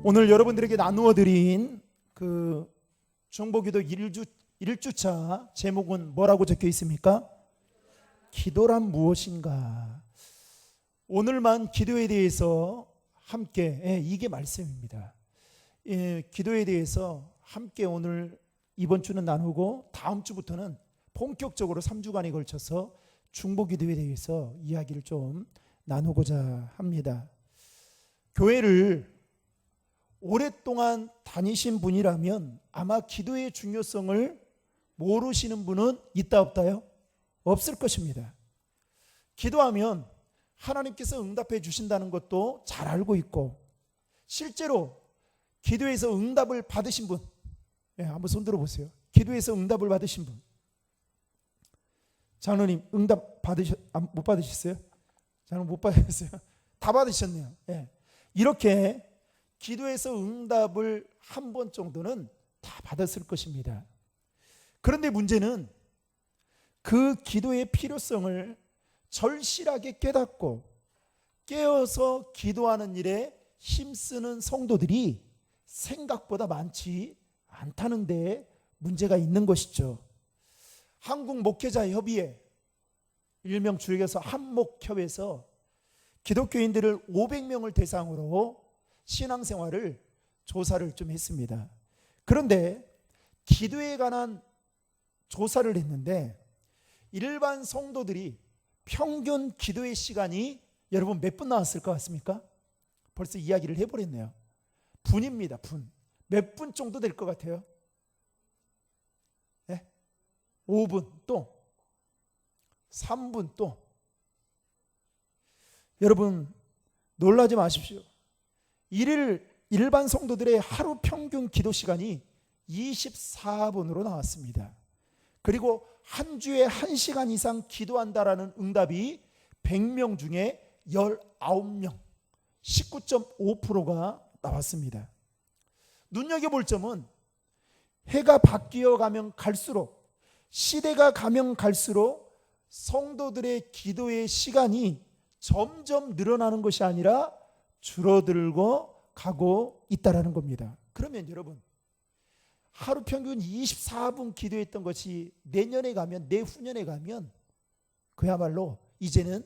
오늘 여러분들에게 나누어 드린 그 중보기도 1주차 제목은 뭐라고 적혀 있습니까? 기도란 무엇인가? 오늘만 기도에 대해서 함께 이게 말씀입니다. 기도에 대해서 함께 오늘 이번 주는 나누고 다음 주부터는 본격적으로 3주간에 걸쳐서 중보기도에 대해서 이야기를 좀 나누고자 합니다. 교회를 오랫동안 다니신 분이라면 아마 기도의 중요성을 모르시는 분은 있다 없다요? 없을 것입니다. 기도하면 하나님께서 응답해 주신다는 것도 잘 알고 있고, 실제로 기도에서 응답을 받으신 분, 한번 손 들어보세요. 기도에서 응답을 받으신 분. 장로님 응답 못 받으셨어요? 장로님 못 받으셨어요? 다 받으셨네요. 이렇게 기도에서 응답을 한 번 정도는 다 받았을 것입니다. 그런데 문제는 그 기도의 필요성을 절실하게 깨닫고 깨어서 기도하는 일에 힘쓰는 성도들이 생각보다 많지 않다는 데 문제가 있는 것이죠. 한국목회자협의회, 일명 줄여서 한목협에서 기독교인들을 500명을 대상으로 신앙생활을 조사를 좀 했습니다. 그런데 기도에 관한 조사를 했는데 일반 성도들이 평균 기도의 시간이 여러분 몇 분 나왔을 것 같습니까? 벌써 이야기를 해버렸네요. 분입니다. 분. 몇 분 정도 될 것 같아요? 5분 또 3분 또. 여러분 놀라지 마십시오. 일반 성도들의 하루 평균 기도 시간이 24분으로 나왔습니다. 그리고 한 주에 1시간 이상 기도한다라는 응답이 100명 중에 19명, 19.5%가 나왔습니다. 눈여겨볼 점은 해가 바뀌어 가면 갈수록, 시대가 가면 갈수록 성도들의 기도의 시간이 점점 늘어나는 것이 아니라 줄어들고 가고 있다는 겁니다. 그러면 여러분, 하루 평균 24분 기도했던 것이 내년에 가면, 내후년에 가면 그야말로 이제는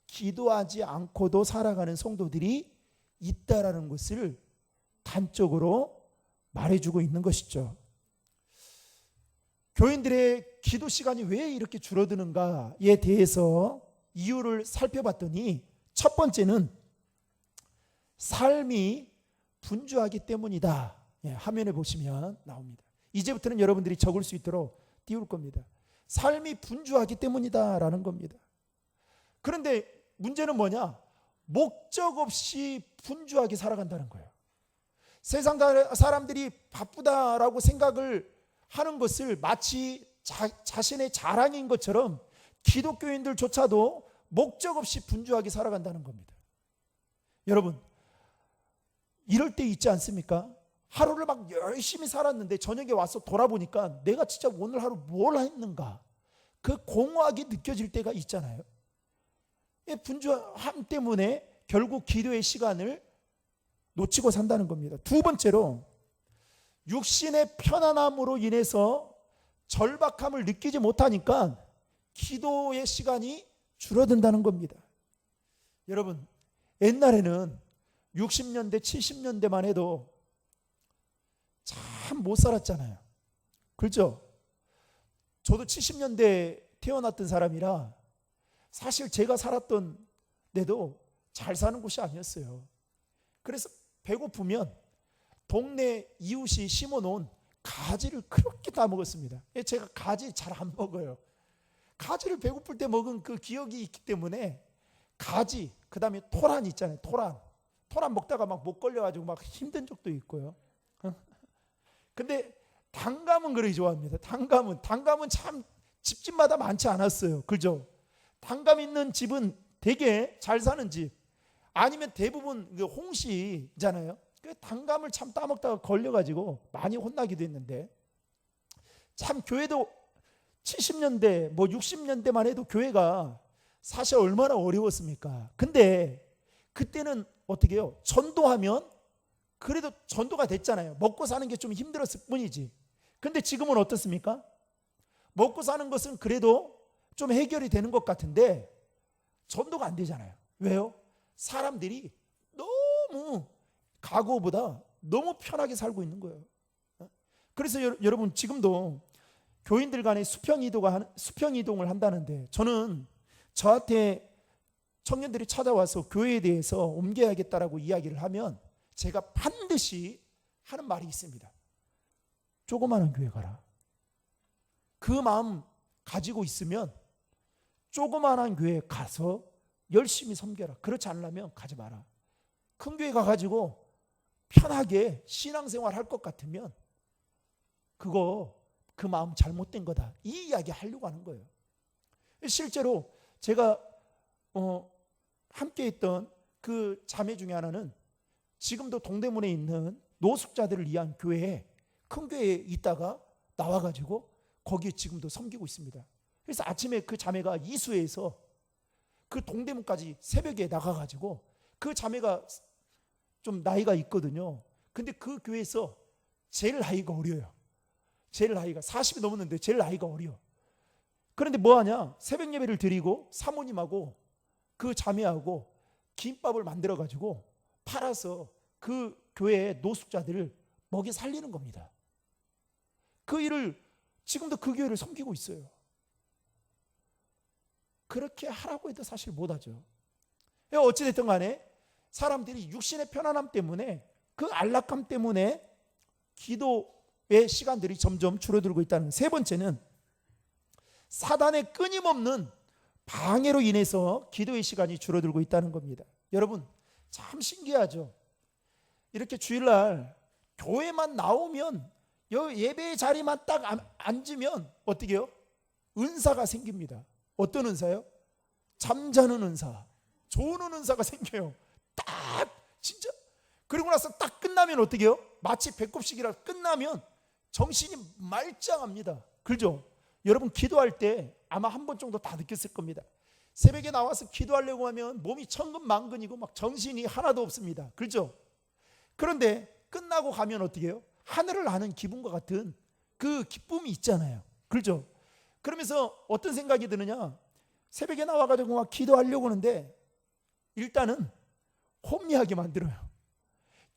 기도하지 않고도 살아가는 성도들이 있다라는 것을 단적으로 말해주고 있는 것이죠. 교인들의 기도 시간이 왜 이렇게 줄어드는가에 대해서 이유를 살펴봤더니 첫 번째는 삶이 분주하기 때문이다. 화면에 보시면 나옵니다. 이제부터는 여러분들이 적을 수 있도록 띄울 겁니다. 삶이 분주하기 때문이다라는 겁니다. 그런데 문제는 뭐냐? 목적 없이 분주하게 살아간다는 거예요. 세상 사람들이 바쁘다라고 생각을 하는 것을 마치 자신의 자랑인 것처럼 기독교인들조차도 목적 없이 분주하게 살아간다는 겁니다. 여러분, 이럴 때 있지 않습니까? 하루를 막 열심히 살았는데 저녁에 와서 돌아보니까 내가 진짜 오늘 하루 뭘 했는가, 그 공허하게 느껴질 때가 있잖아요. 분주함 때문에 결국 기도의 시간을 놓치고 산다는 겁니다. 두 번째로 육신의 편안함으로 인해서 절박함을 느끼지 못하니까 기도의 시간이 줄어든다는 겁니다. 여러분, 옛날에는 60년대, 70년대만 해도 참 못 살았잖아요. 그렇죠? 저도 70년대 태어났던 사람이라 사실 제가 살았던 데도 잘 사는 곳이 아니었어요. 그래서 배고프면 동네 이웃이 심어놓은 가지를 그렇게 다 먹었습니다. 제가 가지 잘 안 먹어요. 가지를 배고플 때 먹은 그 기억이 있기 때문에 가지, 그 다음에 토란 있잖아요. 토란 먹다가 막 목 걸려가지고 막 힘든 적도 있고요. 근데 단감은 그렇게 좋아합니다. 단감은 참 집집마다 많지 않았어요. 그죠? 단감 있는 집은 되게 잘 사는 집, 아니면 대부분 홍시잖아요. 그 단감을 참 따먹다가 걸려가지고 많이 혼나기도 했는데, 참 교회도 70년대 60년대만 해도 교회가 사실 얼마나 어려웠습니까? 근데 그때는 어떻게 해요? 전도하면 그래도 전도가 됐잖아요. 먹고 사는 게 좀 힘들었을 뿐이지. 근데 지금은 어떻습니까? 먹고 사는 것은 그래도 좀 해결이 되는 것 같은데 전도가 안 되잖아요. 왜요? 사람들이 너무 과거보다 너무 편하게 살고 있는 거예요. 그래서 여러분 지금도 교인들 간에 수평 이동을 한다는데, 저는 저한테 청년들이 찾아와서 교회에 대해서 옮겨야겠다라고 이야기를 하면 제가 반드시 하는 말이 있습니다. 조그마한 교회 가라. 그 마음 가지고 있으면 조그마한 교회 가서 열심히 섬겨라. 그렇지 않으면 가지 마라. 큰 교회 가가지고 편하게 신앙생활 할 것 같으면 그 마음 잘못된 거다. 이 이야기 하려고 하는 거예요. 실제로 제가 함께 있던 그 자매 중에 하나는 지금도 동대문에 있는 노숙자들을 위한 교회에, 큰 교회에 있다가 나와가지고 거기에 지금도 섬기고 있습니다. 그래서 아침에 그 자매가 이수에서 그 동대문까지 새벽에 나가가지고, 그 자매가 좀 나이가 있거든요. 근데 그 교회에서 제일 나이가 어려요. 제일 나이가 40이 넘었는데 제일 나이가 어려. 그런데 뭐하냐? 새벽 예배를 드리고 사모님하고 그 자매하고 김밥을 만들어가지고 팔아서 그 교회의 노숙자들을 먹여 살리는 겁니다. 그 일을 지금도 그 교회를 섬기고 있어요. 그렇게 하라고 해도 사실 못하죠. 어찌됐든 간에 사람들이 육신의 편안함 때문에, 그 안락함 때문에 기도의 시간들이 점점 줄어들고 있다는. 세 번째는 사단의 끊임없는 방해로 인해서 기도의 시간이 줄어들고 있다는 겁니다. 여러분 참 신기하죠. 이렇게 주일날 교회만 나오면, 예배의 자리만 딱 앉으면 어떻게 해요? 은사가 생깁니다. 어떤 은사요? 잠자는 은사, 좋은 은사가 생겨요. 딱 진짜. 그리고 나서 딱 끝나면 어떻게 해요? 마치 배꼽시기라 끝나면 정신이 말짱합니다. 그죠? 여러분 기도할 때 아마 한 번 정도 다 느꼈을 겁니다. 새벽에 나와서 기도하려고 하면 몸이 천근만근이고 막 정신이 하나도 없습니다. 그죠? 그런데 끝나고 가면 어떻게 해요? 하늘을 나는 기분과 같은 그 기쁨이 있잖아요. 그렇죠? 그러면서 어떤 생각이 드느냐? 새벽에 나와가지고 막 기도하려고 하는데 일단은 혼미하게 만들어요.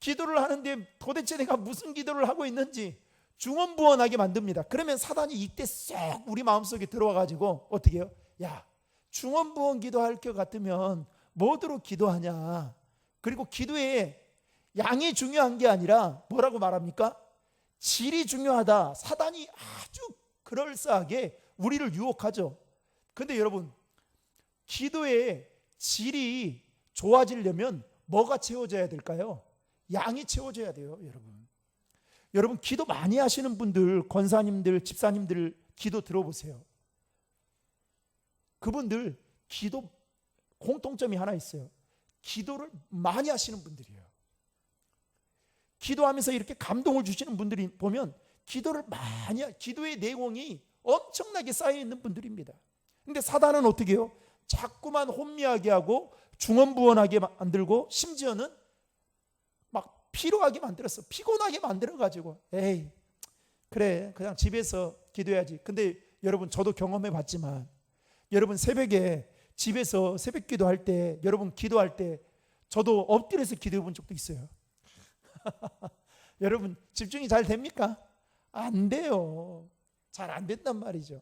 기도를 하는데 도대체 내가 무슨 기도를 하고 있는지 중언부언하게 만듭니다. 그러면 사단이 이때 쏙 우리 마음속에 들어와가지고 어떻게 해요? 야, 중언부언 기도할 것 같으면 뭐로 기도하냐? 그리고 기도에 양이 중요한 게 아니라 뭐라고 말합니까? 질이 중요하다. 사단이 아주 그럴싸하게 우리를 유혹하죠. 근데 여러분 기도의 질이 좋아지려면 뭐가 채워져야 될까요? 양이 채워져야 돼요. 여러분 기도 많이 하시는 분들, 권사님들, 집사님들 기도 들어보세요. 그분들 기도 공통점이 하나 있어요. 기도를 많이 하시는 분들이에요. 기도하면서 이렇게 감동을 주시는 분들이 보면 기도를 많이, 기도의 내용이 엄청나게 쌓여 있는 분들입니다. 근데 사단은 어떻게 해요? 자꾸만 혼미하게 하고 중언부언하게 만들고, 심지어는 막 피로하게 만들었어. 피곤하게 만들어가지고 에이 그래 그냥 집에서 기도해야지. 근데 여러분 저도 경험해 봤지만, 여러분 새벽에 집에서 새벽 기도할 때, 여러분 기도할 때 저도 엎드려서 기도해 본 적도 있어요. 여러분 집중이 잘 됩니까? 안 돼요. 잘 안 된단 말이죠.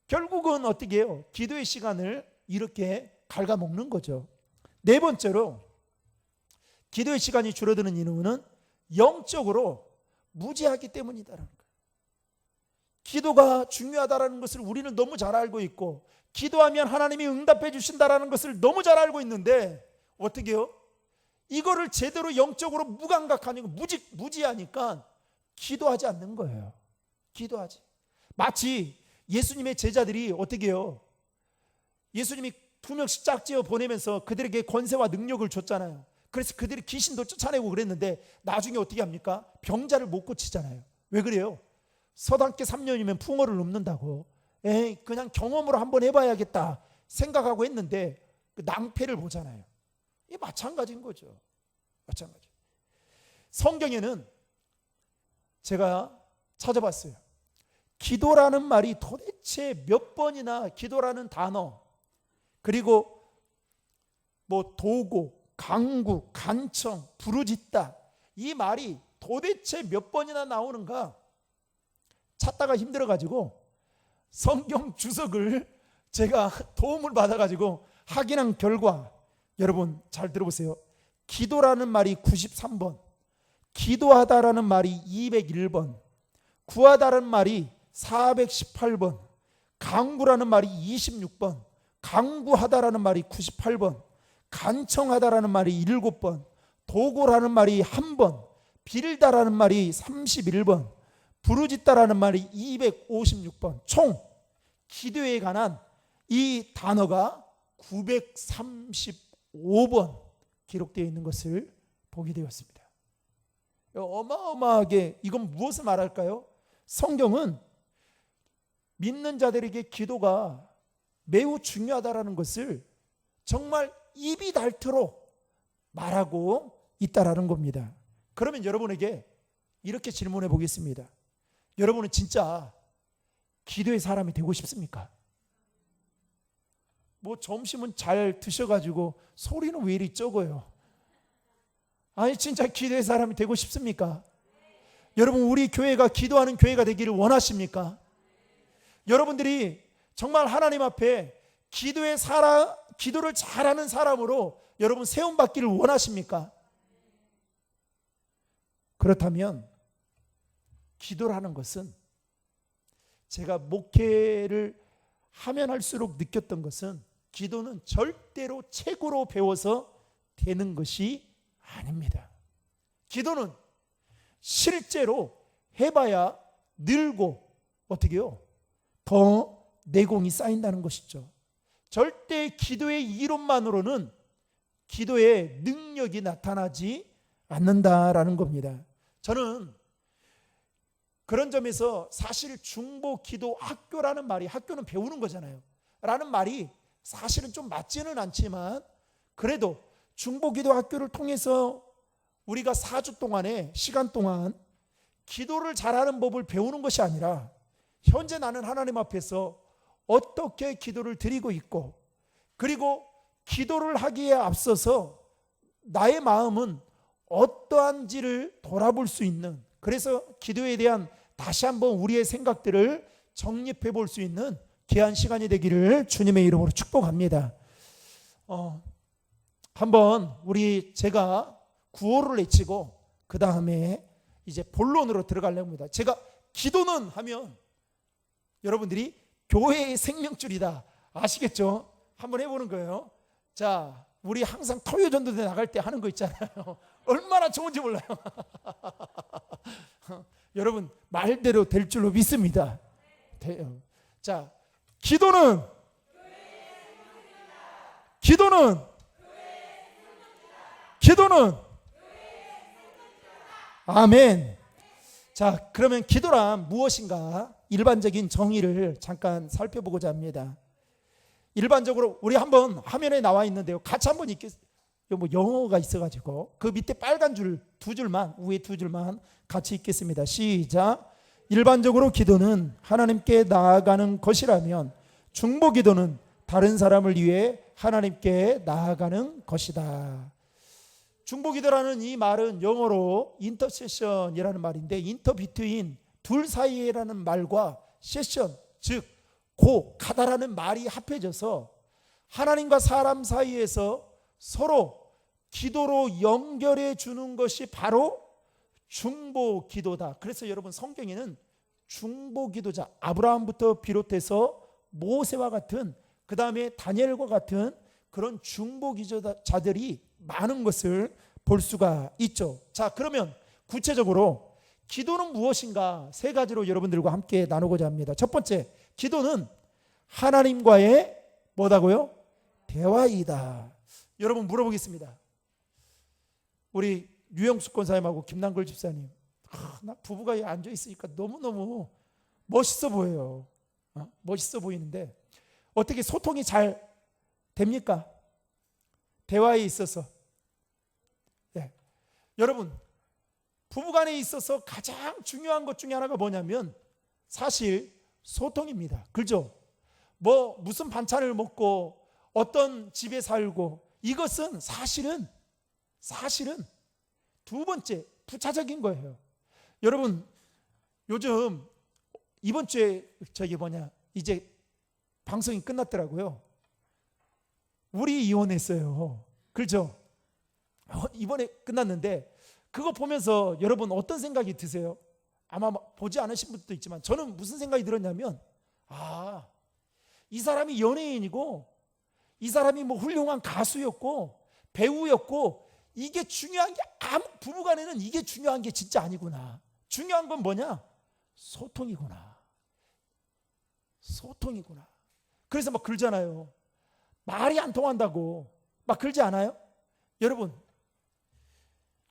결국은 어떻게 해요? 기도의 시간을 이렇게 갉아먹는 거죠. 네 번째로 기도의 시간이 줄어드는 이유는 영적으로 무지하기 때문이다라는 거예요. 기도가 중요하다는 것을 우리는 너무 잘 알고 있고, 기도하면 하나님이 응답해 주신다는 것을 너무 잘 알고 있는데 어떻게 해요? 이거를 제대로 영적으로 무감각하니까, 무지하니까 기도하지 않는 거예요. 기도하지. 마치 예수님의 제자들이 어떻게 해요? 예수님이 2명씩 짝지어 보내면서 그들에게 권세와 능력을 줬잖아요. 그래서 그들이 귀신도 쫓아내고 그랬는데 나중에 어떻게 합니까? 병자를 못 고치잖아요. 왜 그래요? 서당계 3년이면 풍어를 넘는다고. 에이 그냥 경험으로 한번 해봐야겠다 생각하고 했는데 그 낭패를 보잖아요. 이게 마찬가지인 거죠. 마찬가지. 성경에는 제가 찾아봤어요. 기도라는 말이 도대체 몇 번이나, 기도라는 단어, 그리고 뭐 도고, 간구, 간청, 부르짖다, 이 말이 도대체 몇 번이나 나오는가 찾다가 힘들어가지고 성경 주석을 제가 도움을 받아가지고 확인한 결과, 여러분 잘 들어보세요. 기도라는 말이 93번, 기도하다라는 말이 201번, 구하다라는 말이 418번, 간구라는 말이 26번, 간구하다라는 말이 98번, 간청하다라는 말이 7번, 도고라는 말이 1번, 빌다라는 말이 31번, 부르짖다라는 말이 256번, 총 기도에 관한 이 단어가 935번 기록되어 있는 것을 보게 되었습니다. 어마어마하게, 이건 무엇을 말할까요? 성경은 믿는 자들에게 기도가 매우 중요하다라는 것을 정말 입이 닳도록 말하고 있다라는 겁니다. 그러면 여러분에게 이렇게 질문해 보겠습니다. 여러분은 진짜 기도의 사람이 되고 싶습니까? 뭐 점심은 잘 드셔가지고 소리는 왜 이리 적어요? 아니 진짜 기도의 사람이 되고 싶습니까? 여러분, 우리 교회가 기도하는 교회가 되기를 원하십니까? 여러분들이 정말 하나님 앞에 기도를 잘하는 사람으로 여러분 세움받기를 원하십니까? 그렇다면 기도라는 것은, 제가 목회를 하면 할수록 느꼈던 것은, 기도는 절대로 책으로 배워서 되는 것이 아닙니다. 기도는 실제로 해봐야 늘고 어떻게 더 내공이 쌓인다는 것이죠. 절대 기도의 이론만으로는 기도의 능력이 나타나지 않는다라는 겁니다. 저는 그런 점에서 사실 중보 기도 학교라는 말이, 학교는 배우는 거잖아요, 라는 말이 사실은 좀 맞지는 않지만, 그래도 중보 기도 학교를 통해서 우리가 4주 동안의 시간 동안 기도를 잘하는 법을 배우는 것이 아니라, 현재 나는 하나님 앞에서 어떻게 기도를 드리고 있고, 그리고 기도를 하기에 앞서서 나의 마음은 어떠한지를 돌아볼 수 있는, 그래서 기도에 대한 다시 한번 우리의 생각들을 정립해 볼 수 있는 귀한 시간이 되기를 주님의 이름으로 축복합니다. 한번 제가 구호를 외치고 그 다음에 이제 본론으로 들어가려고 합니다. 제가 기도는 하면 여러분들이 교회의 생명줄이다, 아시겠죠? 한번 해보는 거예요. 자, 우리 항상 토요전도대 나갈 때 하는 거 있잖아요. 얼마나 좋은지 몰라요. 여러분, 말대로 될 줄로 믿습니다. 자, 기도는 아멘. 자, 그러면 기도란 무엇인가? 일반적인 정의를 잠깐 살펴보고자 합니다. 일반적으로 우리 한번 화면에 나와 있는데요, 같이 한번 뭐 영어가 있어가지고 그 밑에 빨간 줄 2줄만, 위에 2줄만 같이 읽겠습니다. 시작. 일반적으로 기도는 하나님께 나아가는 것이라면, 중보 기도는 다른 사람을 위해 하나님께 나아가는 것이다. 중보 기도라는 이 말은 영어로 인터세션이라는 말인데, 인터 비트윈, 둘 사이에라는 말과 세션, 즉 가다라는 말이 합해져서 하나님과 사람 사이에서 서로 기도로 연결해 주는 것이 바로 중보 기도다. 그래서 여러분, 성경에는 중보 기도자, 아브라함부터 비롯해서 모세와 같은, 그 다음에 다니엘과 같은 그런 중보 기도자들이 많은 것을 볼 수가 있죠. 자, 그러면 구체적으로 기도는 무엇인가 3가지로 여러분들과 함께 나누고자 합니다. 첫 번째, 기도는 하나님과의 뭐다고요? 대화이다. 여러분, 물어보겠습니다. 우리 유영숙 권사님하고 김남걸 집사님, 나 부부가 앉아 있으니까 너무너무 멋있어 보여요. 멋있어 보이는데 어떻게 소통이 잘 됩니까? 대화에 있어서. 네. 여러분, 부부간에 있어서 가장 중요한 것 중에 하나가 뭐냐면 사실 소통입니다. 그죠? 뭐 무슨 반찬을 먹고 어떤 집에 살고 이것은 사실은 두 번째 부차적인 거예요. 여러분 요즘 이번 주에 이제 방송이 끝났더라고요. 우리 이혼했어요. 그렇죠? 이번에 끝났는데 그거 보면서 여러분 어떤 생각이 드세요? 아마 보지 않으신 분도 있지만 저는 무슨 생각이 들었냐면 이 사람이 연예인이고 이 사람이 뭐 훌륭한 가수였고 배우였고 이게 중요한 게 부부간에는 이게 중요한 게 진짜 아니구나. 중요한 건 뭐냐? 소통이구나. 그래서 막 그러잖아요. 말이 안 통한다고 막 그러지 않아요?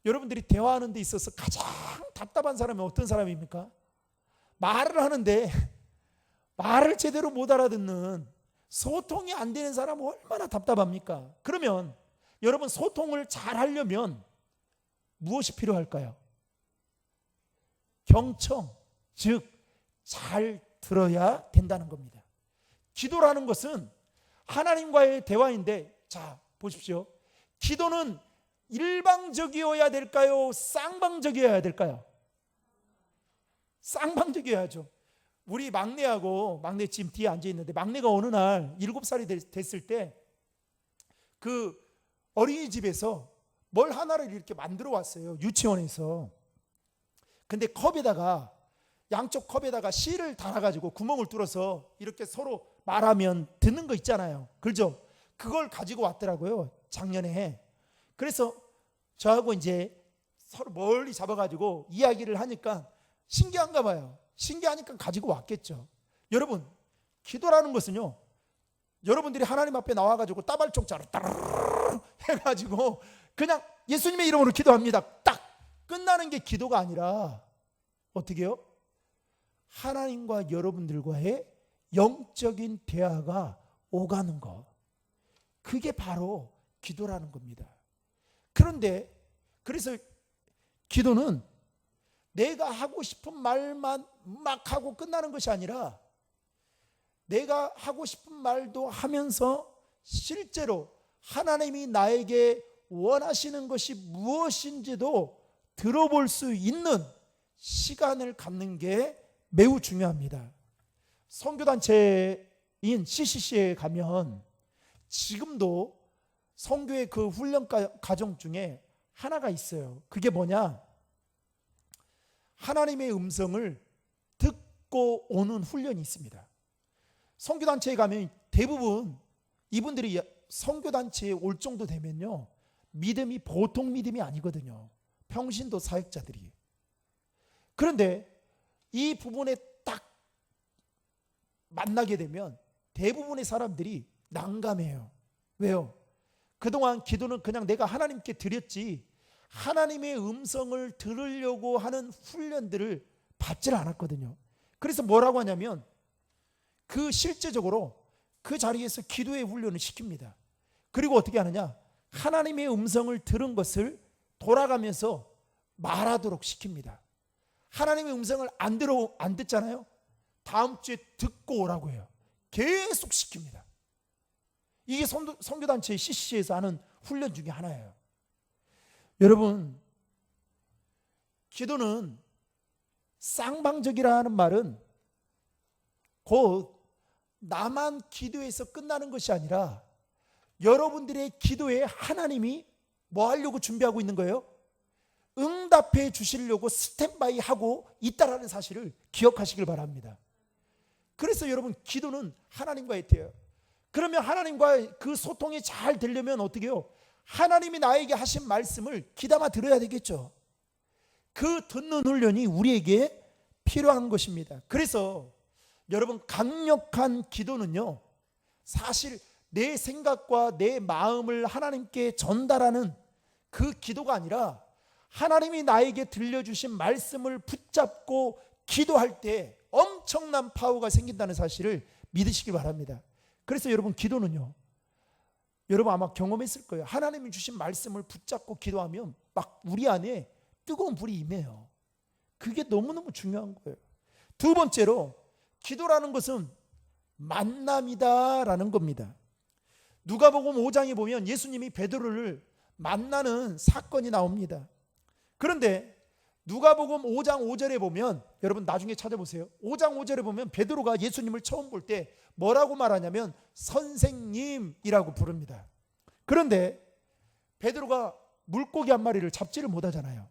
여러분들이 대화하는 데 있어서 가장 답답한 사람이 어떤 사람입니까? 말을 하는데 말을 제대로 못 알아듣는 소통이 안 되는 사람은 얼마나 답답합니까? 그러면 여러분 소통을 잘 하려면 무엇이 필요할까요? 경청, 즉 잘 들어야 된다는 겁니다. 기도라는 것은 하나님과의 대화인데 자 보십시오. 기도는 일방적이어야 될까요? 쌍방적이어야 될까요? 쌍방적이어야죠. 우리 막내 지금 뒤에 앉아 있는데 막내가 어느 날 7살이 됐을 때 그 어린이집에서 뭘 하나를 이렇게 만들어 왔어요. 유치원에서. 근데 양쪽 컵에다가 실을 달아가지고 구멍을 뚫어서 이렇게 서로 말하면 듣는 거 있잖아요. 그렇죠? 그걸 가지고 왔더라고요. 작년에. 그래서 저하고 이제 서로 멀리 잡아가지고 이야기를 하니까 신기한가 봐요. 신기하니까 가지고 왔겠죠. 여러분 기도라는 것은요, 여러분들이 하나님 앞에 나와가지고 따발총자로 따르르 해가지고 그냥 예수님의 이름으로 기도합니다. 딱 끝나는 게 기도가 아니라 어떻게 해요? 하나님과 여러분들과의 영적인 대화가 오가는 것, 그게 바로 기도라는 겁니다. 그래서 기도는 내가 하고 싶은 말만 막 하고 끝나는 것이 아니라 내가 하고 싶은 말도 하면서 실제로 하나님이 나에게 원하시는 것이 무엇인지도 들어볼 수 있는 시간을 갖는 게 매우 중요합니다. 선교단체인 CCC에 가면 지금도 선교의 그 훈련 과정 중에 하나가 있어요. 그게 뭐냐? 하나님의 음성을 듣고 오는 훈련이 있습니다. 선교단체에 가면 대부분 이분들이 선교단체에 올 정도 되면요, 믿음이 보통 믿음이 아니거든요. 평신도 사역자들이. 그런데 이 부분에 딱 만나게 되면 대부분의 사람들이 난감해요. 왜요? 그동안 기도는 그냥 내가 하나님께 드렸지 하나님의 음성을 들으려고 하는 훈련들을 받질 않았거든요. 그래서 뭐라고 하냐면 실제적으로 그 자리에서 기도의 훈련을 시킵니다. 그리고 어떻게 하느냐? 하나님의 음성을 들은 것을 돌아가면서 말하도록 시킵니다. 하나님의 음성을 안 듣잖아요. 다음 주에 듣고 오라고 해요. 계속 시킵니다. 이게 선교단체 CCC에서 하는 훈련 중에 하나예요. 여러분, 기도는 쌍방적이라는 말은 곧 나만 기도해서 끝나는 것이 아니라 여러분들의 기도에 하나님이 뭐 하려고 준비하고 있는 거예요? 응답해 주시려고 스탠바이 하고 있다라는 사실을 기억하시길 바랍니다. 그래서 여러분, 기도는 하나님과의 대화예요. 그러면 하나님과 그 소통이 잘 되려면 어떻게 해요? 하나님이 나에게 하신 말씀을 귀담아 들어야 되겠죠. 그 듣는 훈련이 우리에게 필요한 것입니다. 그래서 여러분, 강력한 기도는요, 사실 내 생각과 내 마음을 하나님께 전달하는 그 기도가 아니라 하나님이 나에게 들려주신 말씀을 붙잡고 기도할 때 엄청난 파워가 생긴다는 사실을 믿으시기 바랍니다. 그래서 여러분, 기도는요, 여러분 아마 경험했을 거예요. 하나님이 주신 말씀을 붙잡고 기도하면 막 우리 안에 뜨거운 불이 임해요. 그게 너무너무 중요한 거예요. 두 번째로 기도라는 것은 만남이다라는 겁니다. 누가복음 5장에 보면 예수님이 베드로를 만나는 사건이 나옵니다. 그런데 누가복음 5장 5절에 보면, 여러분 나중에 찾아보세요. 5장 5절에 보면 베드로가 예수님을 처음 볼 때 뭐라고 말하냐면 선생님이라고 부릅니다. 그런데 베드로가 물고기 한 마리를 잡지를 못하잖아요.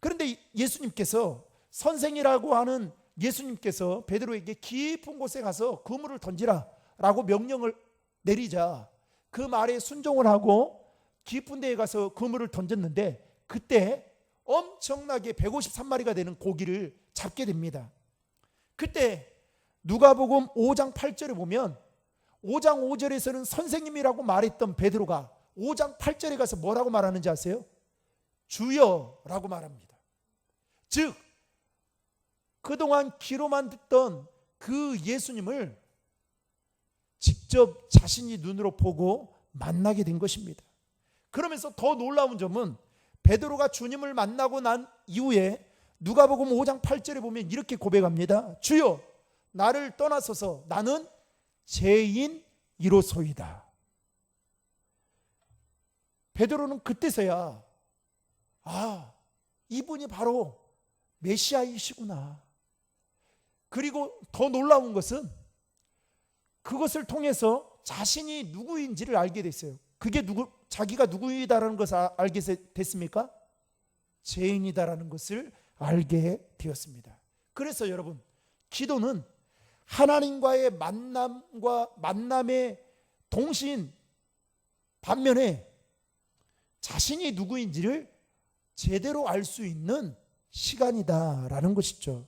그런데 예수님께서, 선생이라고 하는 예수님께서 베드로에게 깊은 곳에 가서 그물을 던지라 라고 명령을 내리자 그 말에 순종을 하고 깊은 데에 가서 그물을 던졌는데, 그때 엄청나게 153마리가 되는 고기를 잡게 됩니다. 그때 누가복음 5장 8절에 보면, 5장 5절에서는 선생님이라고 말했던 베드로가 5장 8절에 가서 뭐라고 말하는지 아세요? 주여라고 말합니다. 즉 그동안 귀로만 듣던 그 예수님을 직접 자신이 눈으로 보고 만나게 된 것입니다. 그러면서 더 놀라운 점은 베드로가 주님을 만나고 난 이후에 누가복음 5장 8절에 보면 이렇게 고백합니다. 주여, 나를 떠나소서, 나는 죄인이로소이다. 베드로는 그때서야 이분이 바로 메시아이시구나. 그리고 더 놀라운 것은 그것을 통해서 자신이 누구인지를 알게 됐어요. 그게 자기가 누구이다라는 것을 알게 됐습니까? 죄인이다라는 것을 알게 되었습니다. 그래서 여러분, 기도는 하나님과의 만남의 동시인 반면에 자신이 누구인지를 제대로 알 수 있는 시간이다라는 것이죠.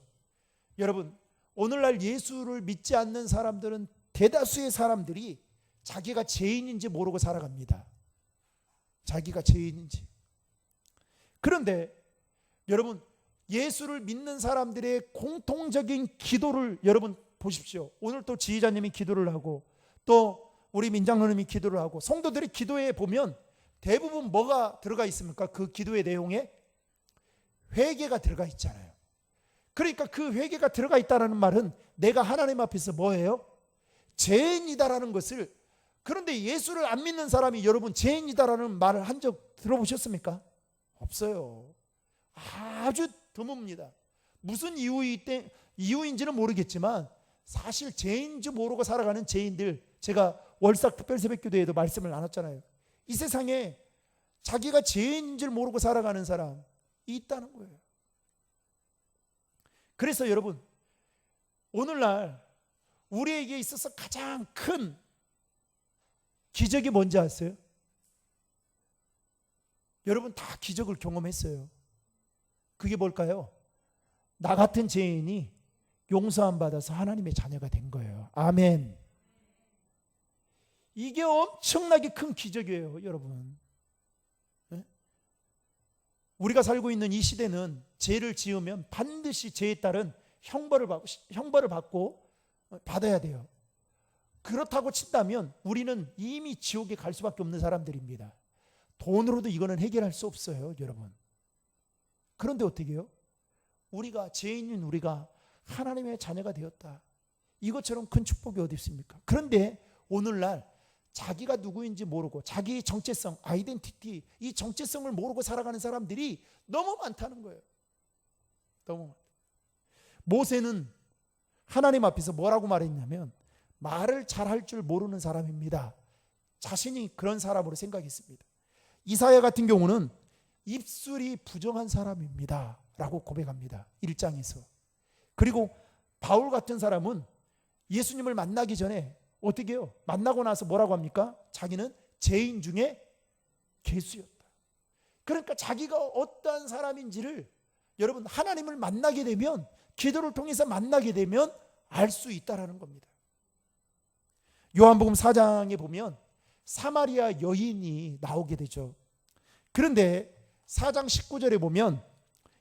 여러분, 오늘날 예수를 믿지 않는 사람들은, 대다수의 사람들이 자기가 죄인인지 모르고 살아갑니다. 자기가 죄인인지. 그런데 여러분, 예수를 믿는 사람들의 공통적인 기도를 여러분 보십시오. 오늘 또 지휘자님이 기도를 하고 또 우리 민장로님이 기도를 하고 성도들의 기도에 보면 대부분 뭐가 들어가 있습니까? 그 기도의 내용에 회개가 들어가 있잖아요. 그러니까 그 회개가 들어가 있다는 말은 내가 하나님 앞에서 뭐예요? 죄인이다라는 것을. 그런데 예수를 안 믿는 사람이 여러분 죄인이다라는 말을 한 적 들어보셨습니까? 없어요. 아주 드뭅니다. 무슨 이유인지는 모르겠지만 사실 죄인인지 모르고 살아가는 죄인들, 제가 월삭 특별새벽기도에도 말씀을 나눴잖아요. 이 세상에 자기가 죄인인 줄 모르고 살아가는 사람이 있다는 거예요. 그래서 여러분, 오늘날 우리에게 있어서 가장 큰 기적이 뭔지 아세요? 여러분 다 기적을 경험했어요. 그게 뭘까요? 나 같은 죄인이 용서함 받아서 하나님의 자녀가 된 거예요. 아멘. 이게 엄청나게 큰 기적이에요, 여러분. 네? 우리가 살고 있는 이 시대는 죄를 지으면 반드시 죄에 따른 형벌을 받고 받아야 돼요. 그렇다고 친다면 우리는 이미 지옥에 갈 수밖에 없는 사람들입니다. 돈으로도 이거는 해결할 수 없어요, 여러분. 그런데 어떻게 해요? 우리가, 죄인인 우리가 하나님의 자녀가 되었다. 이것처럼 큰 축복이 어디 있습니까? 그런데 오늘날 자기가 누구인지 모르고 자기의 정체성, 아이덴티티, 이 정체성을 모르고 살아가는 사람들이 너무 많다는 거예요. 너무 많다. 모세는 하나님 앞에서 뭐라고 말했냐면 말을 잘할 줄 모르는 사람입니다. 자신이 그런 사람으로 생각했습니다. 이사야 같은 경우는 입술이 부정한 사람입니다 라고 고백합니다. 1장에서. 그리고 바울 같은 사람은 예수님을 만나기 전에 어떻게 해요? 만나고 나서 뭐라고 합니까? 자기는 죄인 중에 괴수였다. 그러니까 자기가 어떠한 사람인지를 여러분 하나님을 만나게 되면, 기도를 통해서 만나게 되면 알 수 있다라는 겁니다. 요한복음 4장에 보면 사마리아 여인이 나오게 되죠. 그런데 4장 19절에 보면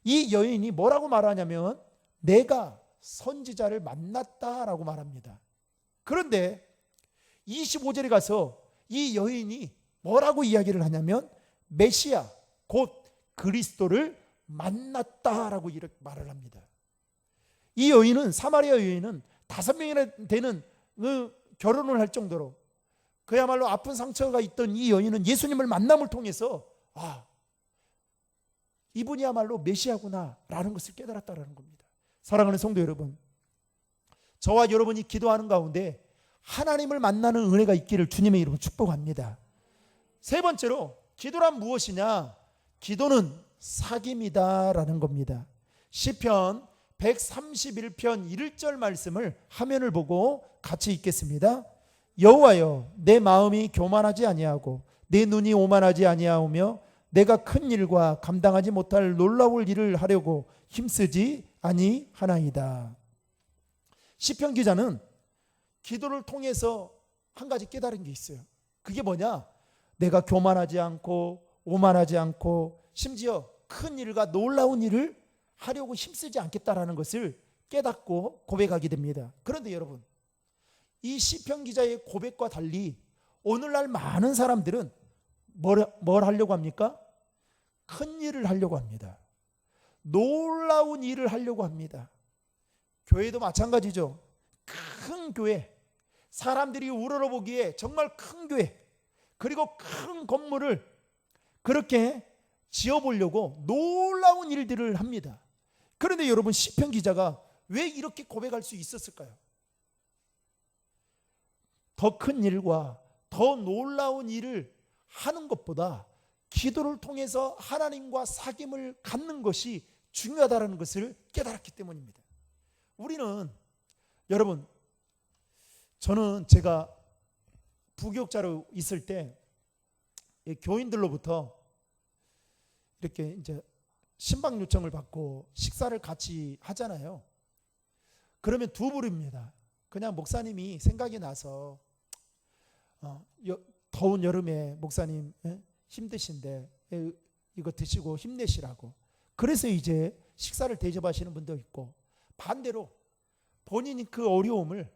이 여인이 뭐라고 말하냐면 내가 선지자를 만났다라고 말합니다. 그런데 25절에 가서 이 여인이 뭐라고 이야기를 하냐면 메시아 곧 그리스도를 만났다라고 이렇게 말을 합니다. 이 여인은, 사마리아 여인은 5명이나 되는 결혼을 할 정도로 그야말로 아픈 상처가 있던 이 여인은 예수님을 만남을 통해서 이분이야말로 메시아구나 라는 것을 깨달았다라는 겁니다. 사랑하는 성도 여러분, 저와 여러분이 기도하는 가운데 하나님을 만나는 은혜가 있기를 주님의 이름으로 축복합니다. 세 번째로, 기도란 무엇이냐? 기도는 사귐이다 라는 겁니다. 시편 131편 1절 말씀을 화면을 보고 같이 읽겠습니다. 여호와여, 내 마음이 교만하지 아니하고 내 눈이 오만하지 아니하오며 내가 큰 일과 감당하지 못할 놀라울 일을 하려고 힘쓰지 아니하나이다. 시편 기자는 기도를 통해서 한 가지 깨달은 게 있어요. 그게 뭐냐? 내가 교만하지 않고 오만하지 않고 심지어 큰 일과 놀라운 일을 하려고 힘쓰지 않겠다라는 것을 깨닫고 고백하게 됩니다. 그런데 여러분, 이 시편 기자의 고백과 달리 오늘날 많은 사람들은 뭘 하려고 합니까? 큰 일을 하려고 합니다. 놀라운 일을 하려고 합니다. 교회도 마찬가지죠. 큰 교회, 사람들이 우러러보기에 정말 큰 교회, 그리고 큰 건물을 그렇게 지어보려고 놀라운 일들을 합니다. 그런데 여러분, 시편 기자가 왜 이렇게 고백할 수 있었을까요? 더 큰 일과 더 놀라운 일을 하는 것보다 기도를 통해서 하나님과 사귐을 갖는 것이 중요하다는 것을 깨달았기 때문입니다. 우리는, 여러분, 저는 제가 부교육자로 있을 때 교인들로부터 이렇게 이제 신방 요청을 받고 식사를 같이 하잖아요. 그러면 두 부류입니다. 그냥 목사님이 생각이 나서 더운 여름에 목사님 힘드신데 이거 드시고 힘내시라고, 그래서 이제 식사를 대접하시는 분도 있고, 반대로 본인이 그 어려움을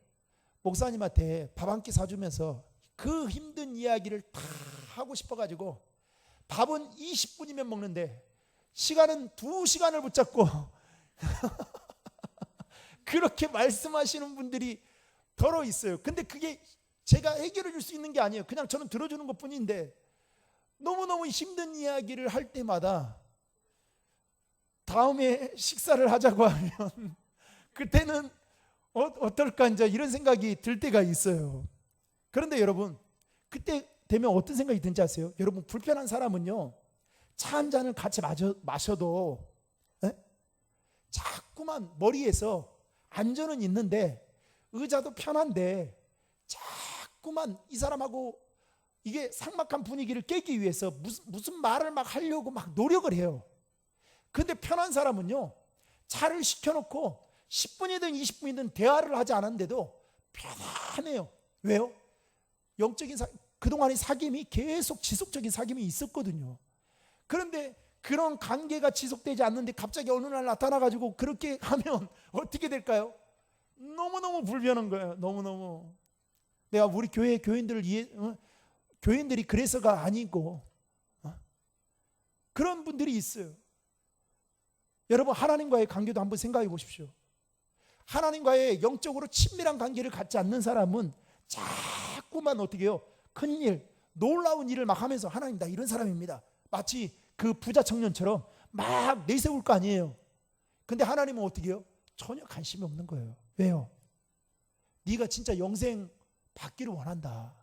목사님한테 밥 한 끼 사주면서 그 힘든 이야기를 다 하고 싶어가지고 밥은 20분이면 먹는데 시간은 2시간을 붙잡고 그렇게 말씀하시는 분들이 더러 있어요. 근데 그게 제가 해결해 줄 수 있는 게 아니에요. 그냥 저는 들어주는 것 뿐인데, 너무너무 힘든 이야기를 할 때마다 다음에 식사를 하자고 하면 그때는 어떨까 이제 이런 생각이 들 때가 있어요. 그런데 여러분, 그때 되면 어떤 생각이 드는지 아세요? 여러분, 불편한 사람은요, 차 한 잔을 같이 마셔도 자꾸만 머리에서 안전은 있는데 의자도 편한데 자꾸만 이 사람하고 이게 삭막한 분위기를 깨기 위해서 무슨 말을 막 하려고 막 노력을 해요. 근데 편한 사람은요, 차를 시켜놓고 10분이든 20분이든 대화를 하지 않았는데도 편안해요. 왜요? 영적인 그동안의 사귐이 계속 지속적인 사귐이 있었거든요. 그런데 그런 관계가 지속되지 않는데 갑자기 어느 날 나타나가지고 그렇게 하면 어떻게 될까요? 너무너무 불편한 거예요. 너무너무. 내가 우리 교회 교인들을 교인들이 그래서가 아니고 그런 분들이 있어요. 여러분, 하나님과의 관계도 한번 생각해 보십시오. 하나님과의 영적으로 친밀한 관계를 갖지 않는 사람은 자꾸만 어떻게 해요? 큰일, 놀라운 일을 막 하면서 하나님, 나 이런 사람입니다. 마치 그 부자 청년처럼 막 내세울 거 아니에요. 근데 하나님은 어떻게 해요? 전혀 관심이 없는 거예요. 왜요? 네가 진짜 영생 받기를 원한다.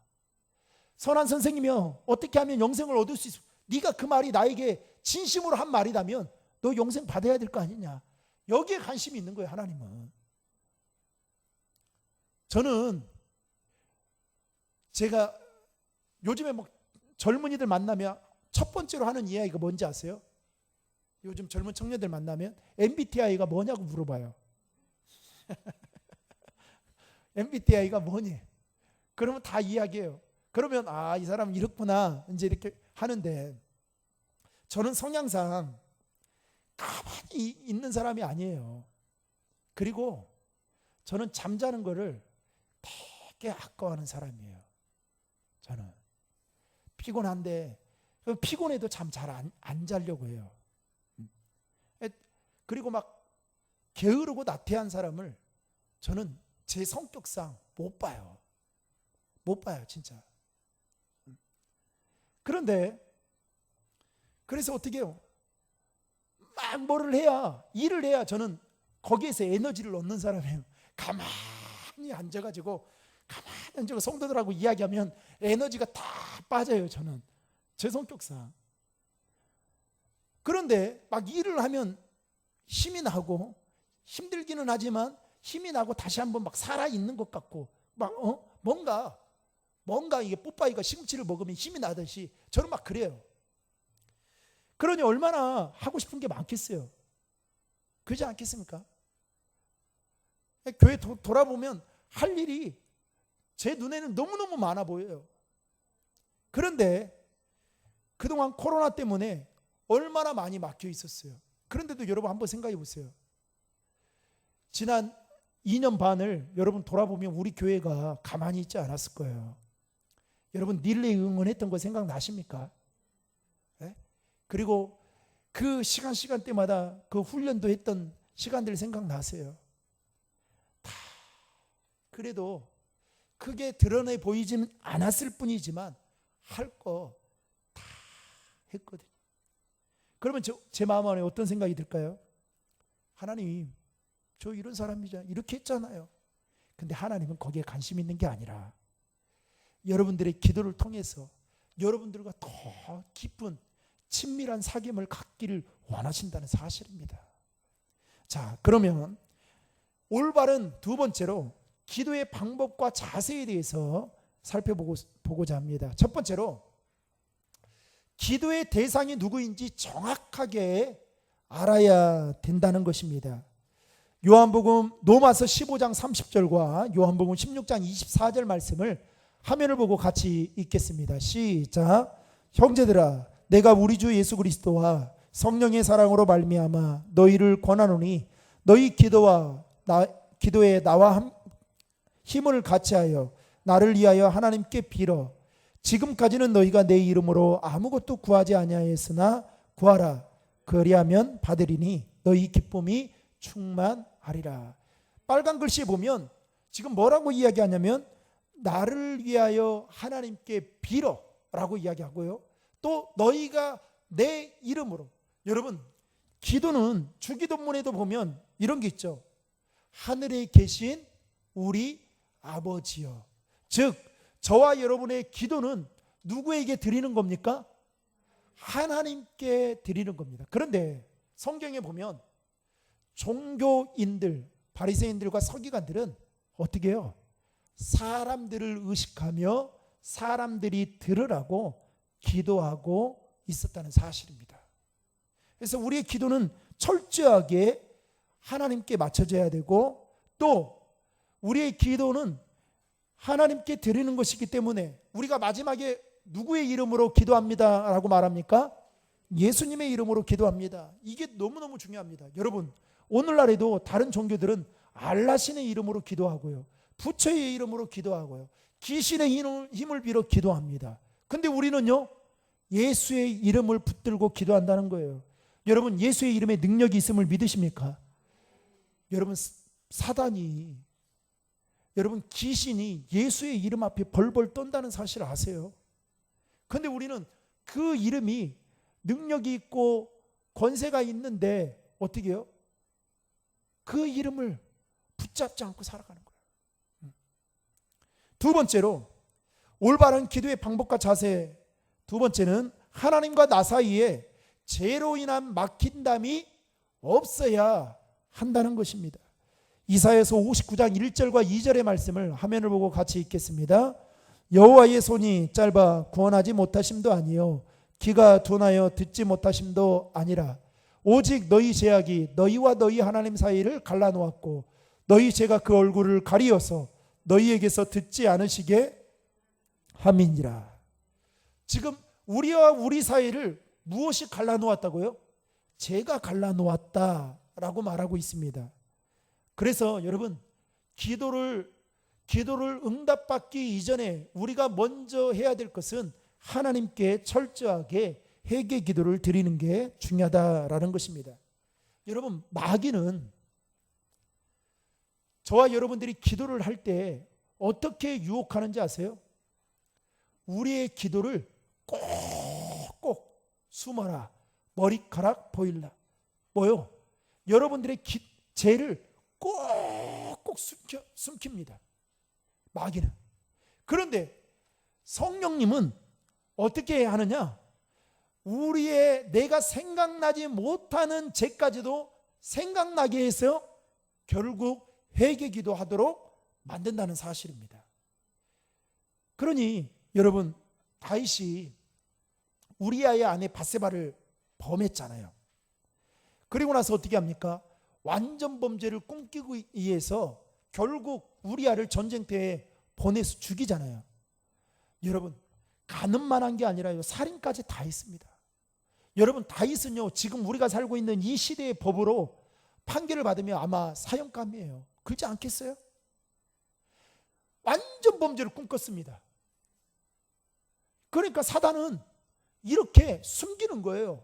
선한 선생이며 어떻게 하면 영생을 얻을 수 있어? 네가 그 말이 나에게 진심으로 한 말이라면 너 영생 받아야 될 거 아니냐. 여기에 관심이 있는 거예요, 하나님은. 저는 제가 요즘에 뭐 젊은이들 만나면 첫 번째로 하는 이야기가 뭔지 아세요? 요즘 젊은 청년들 만나면 MBTI가 뭐냐고 물어봐요. MBTI가 뭐니? 그러면 다 이야기해요. 그러면 이 사람 이렇구나 이제 이렇게 하는데, 저는 성향상 가만히 있는 사람이 아니에요. 그리고 저는 잠자는 거를 되게 아까워하는 사람이에요. 저는 피곤한데, 피곤해도 잠 잘 안 자려고 해요. 그리고 막 게으르고 나태한 사람을 저는 제 성격상 못 봐요. 못 봐요, 진짜. 그런데 그래서 어떻게 해요? 막 뭐를 해야, 일을 해야 저는 거기에서 에너지를 얻는 사람이에요. 가만히 앉아가지고 성도들하고 이야기하면 에너지가 다 빠져요, 저는. 제 성격상. 그런데 막 일을 하면 힘이 나고, 힘들기는 하지만 힘이 나고 다시 한번 막 살아있는 것 같고, 막 뭔가 이게 뽀빠이가 시금치를 먹으면 힘이 나듯이 저는 막 그래요. 그러니 얼마나 하고 싶은 게 많겠어요. 그러지 않겠습니까? 교회 돌아보면 할 일이 제 눈에는 너무너무 많아 보여요. 그런데 그동안 코로나 때문에 얼마나 많이 막혀 있었어요. 그런데도 여러분 한번 생각해 보세요. 지난 2년 반을 여러분 돌아보면 우리 교회가 가만히 있지 않았을 거예요. 여러분 릴레이 응원했던 거 생각나십니까? 네? 그리고 그 시간대마다 그 훈련도 했던 시간들 생각나세요? 다 그래도 크게 드러내 보이지는 않았을 뿐이지만 할 거 다 했거든요. 그러면 제 마음 안에 어떤 생각이 들까요? 하나님, 저 이런 사람이잖아요. 이렇게 했잖아요. 근데 하나님은 거기에 관심 있는 게 아니라 여러분들의 기도를 통해서 여러분들과 더 깊은 친밀한 사귐을 갖기를 원하신다는 사실입니다. 자, 그러면 올바른 두 번째로 기도의 방법과 자세에 대해서 살펴보고자 합니다. 첫 번째로 기도의 대상이 누구인지 정확하게 알아야 된다는 것입니다. 요한복음 로마서 15장 30절과 요한복음 16장 24절 말씀을 화면을 보고 같이 읽겠습니다. 시작. 형제들아, 내가 우리 주 예수 그리스도와 성령의 사랑으로 말미암아 너희를 권하노니 너희 기도에 나와 힘을 같이하여 나를 위하여 하나님께 빌어. 지금까지는 너희가 내 이름으로 아무것도 구하지 아니하였으나 구하라. 그리하면 받으리니 너희 기쁨이 충만하리라. 빨간 글씨에 보면 지금 뭐라고 이야기하냐면 나를 위하여 하나님께 빌어 라고 이야기하고요. 또 너희가 내 이름으로. 여러분, 기도는 주기도문에도 보면 이런 게 있죠. 하늘에 계신 우리 아버지여. 즉 저와 여러분의 기도는 누구에게 드리는 겁니까? 하나님께 드리는 겁니다. 그런데 성경에 보면 종교인들, 바리새인들과 서기관들은 어떻게 해요? 사람들을 의식하며 사람들이 들으라고 기도하고 있었다는 사실입니다. 그래서 우리의 기도는 철저하게 하나님께 맞춰져야 되고, 또 우리의 기도는 하나님께 드리는 것이기 때문에 우리가 마지막에 누구의 이름으로 기도합니다 라고 말합니까? 예수님의 이름으로 기도합니다. 이게 너무너무 중요합니다. 여러분, 오늘날에도 다른 종교들은 알라신의 이름으로 기도하고요, 부처의 이름으로 기도하고요, 귀신의 힘을 빌어 기도합니다. 근데 우리는요, 예수의 이름을 붙들고 기도한다는 거예요. 여러분, 예수의 이름에 능력이 있음을 믿으십니까? 여러분, 사단이, 여러분, 귀신이 예수의 이름 앞에 벌벌 떤다는 사실을 아세요? 근데 우리는 그 이름이 능력이 있고 권세가 있는데 어떻게 해요? 그 이름을 붙잡지 않고 살아가는 거예요. 두 번째로 올바른 기도의 방법과 자세. 두 번째는 하나님과 나 사이에 죄로 인한 막힌담이 없어야 한다는 것입니다. 이사야서 59장 1절과 2절의 말씀을 화면을 보고 같이 읽겠습니다. 여호와의 손이 짧아 구원하지 못하심도 아니요 귀가 둔하여 듣지 못하심도 아니라 오직 너희 죄악이 너희와 너희 하나님 사이를 갈라놓았고 너희 죄가 그 얼굴을 가리어서 너희에게서 듣지 않으시게 함이니라. 지금 우리와 우리 사이를 무엇이 갈라놓았다고요? 죄가 갈라놓았다라고 말하고 있습니다. 그래서 여러분, 기도를 응답받기 이전에 우리가 먼저 해야 될 것은 하나님께 철저하게 회개 기도를 드리는 게 중요하다라는 것입니다. 여러분, 마귀는 저와 여러분들이 기도를 할 때 어떻게 유혹하는지 아세요? 우리의 기도를 꼭꼭 숨어라. 머리카락 보일라. 뭐요? 여러분들의 죄를 꼭꼭 숨깁니다. 마귀는. 그런데 성령님은 어떻게 하느냐? 우리의 내가 생각나지 못하는 죄까지도 생각나게 해서 결국 회개기도 하도록 만든다는 사실입니다. 그러니 여러분, 다윗이 우리아의 아내 밧세바를 범했잖아요. 그리고 나서 어떻게 합니까? 완전 범죄를 꿈꾸기 위해서 결국 우리아를 전쟁터에 보내서 죽이잖아요. 여러분, 가늠만 한 게 아니라요, 살인까지 다 했습니다. 여러분, 다윗은요, 지금 우리가 살고 있는 이 시대의 법으로 판결을 받으면 아마 사형감이에요. 그렇지 않겠어요? 완전 범죄를 꿈꿨습니다. 그러니까 사단은 이렇게 숨기는 거예요.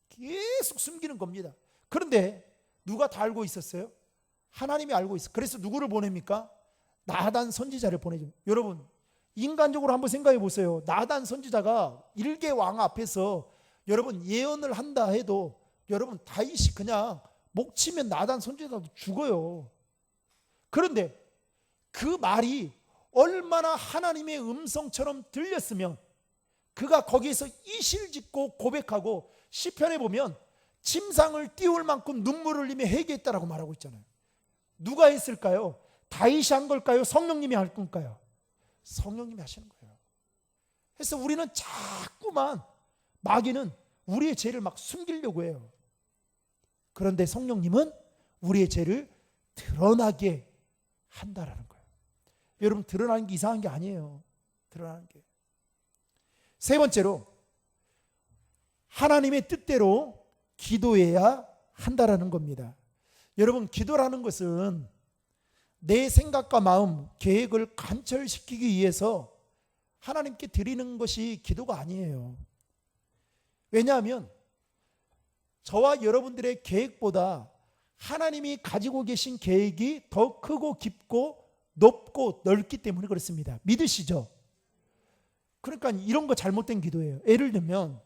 계속 숨기는 겁니다. 그런데 누가 다 알고 있었어요? 하나님이 알고 있어요. 그래서 누구를 보냅니까? 나단 선지자를 보내죠. 여러분, 인간적으로 한번 생각해 보세요. 나단 선지자가 일개 왕 앞에서 여러분 예언을 한다 해도 여러분 다윗이 그냥 목 치면 나단 선지자도 죽어요. 그런데 그 말이 얼마나 하나님의 음성처럼 들렸으면 그가 거기에서 이실짓고 고백하고 시편에 보면 침상을 띄울 만큼 눈물을 흘리며 회개했다라고 말하고 있잖아요. 누가 했을까요? 다윗이 한 걸까요? 성령님이 할 건가요? 성령님이 하시는 거예요. 그래서 우리는 자꾸만 마귀는 우리의 죄를 막 숨기려고 해요. 그런데 성령님은 우리의 죄를 드러나게 한다라는 거예요. 여러분, 드러나는 게 이상한 게 아니에요. 드러나는 게. 세 번째로, 하나님의 뜻대로 기도해야 한다라는 겁니다. 여러분, 기도라는 것은 내 생각과 마음, 계획을 관철시키기 위해서 하나님께 드리는 것이 기도가 아니에요. 왜냐하면 저와 여러분들의 계획보다 하나님이 가지고 계신 계획이 더 크고 깊고 높고 넓기 때문에 그렇습니다. 믿으시죠? 그러니까 이런 거 잘못된 기도예요. 예를 들면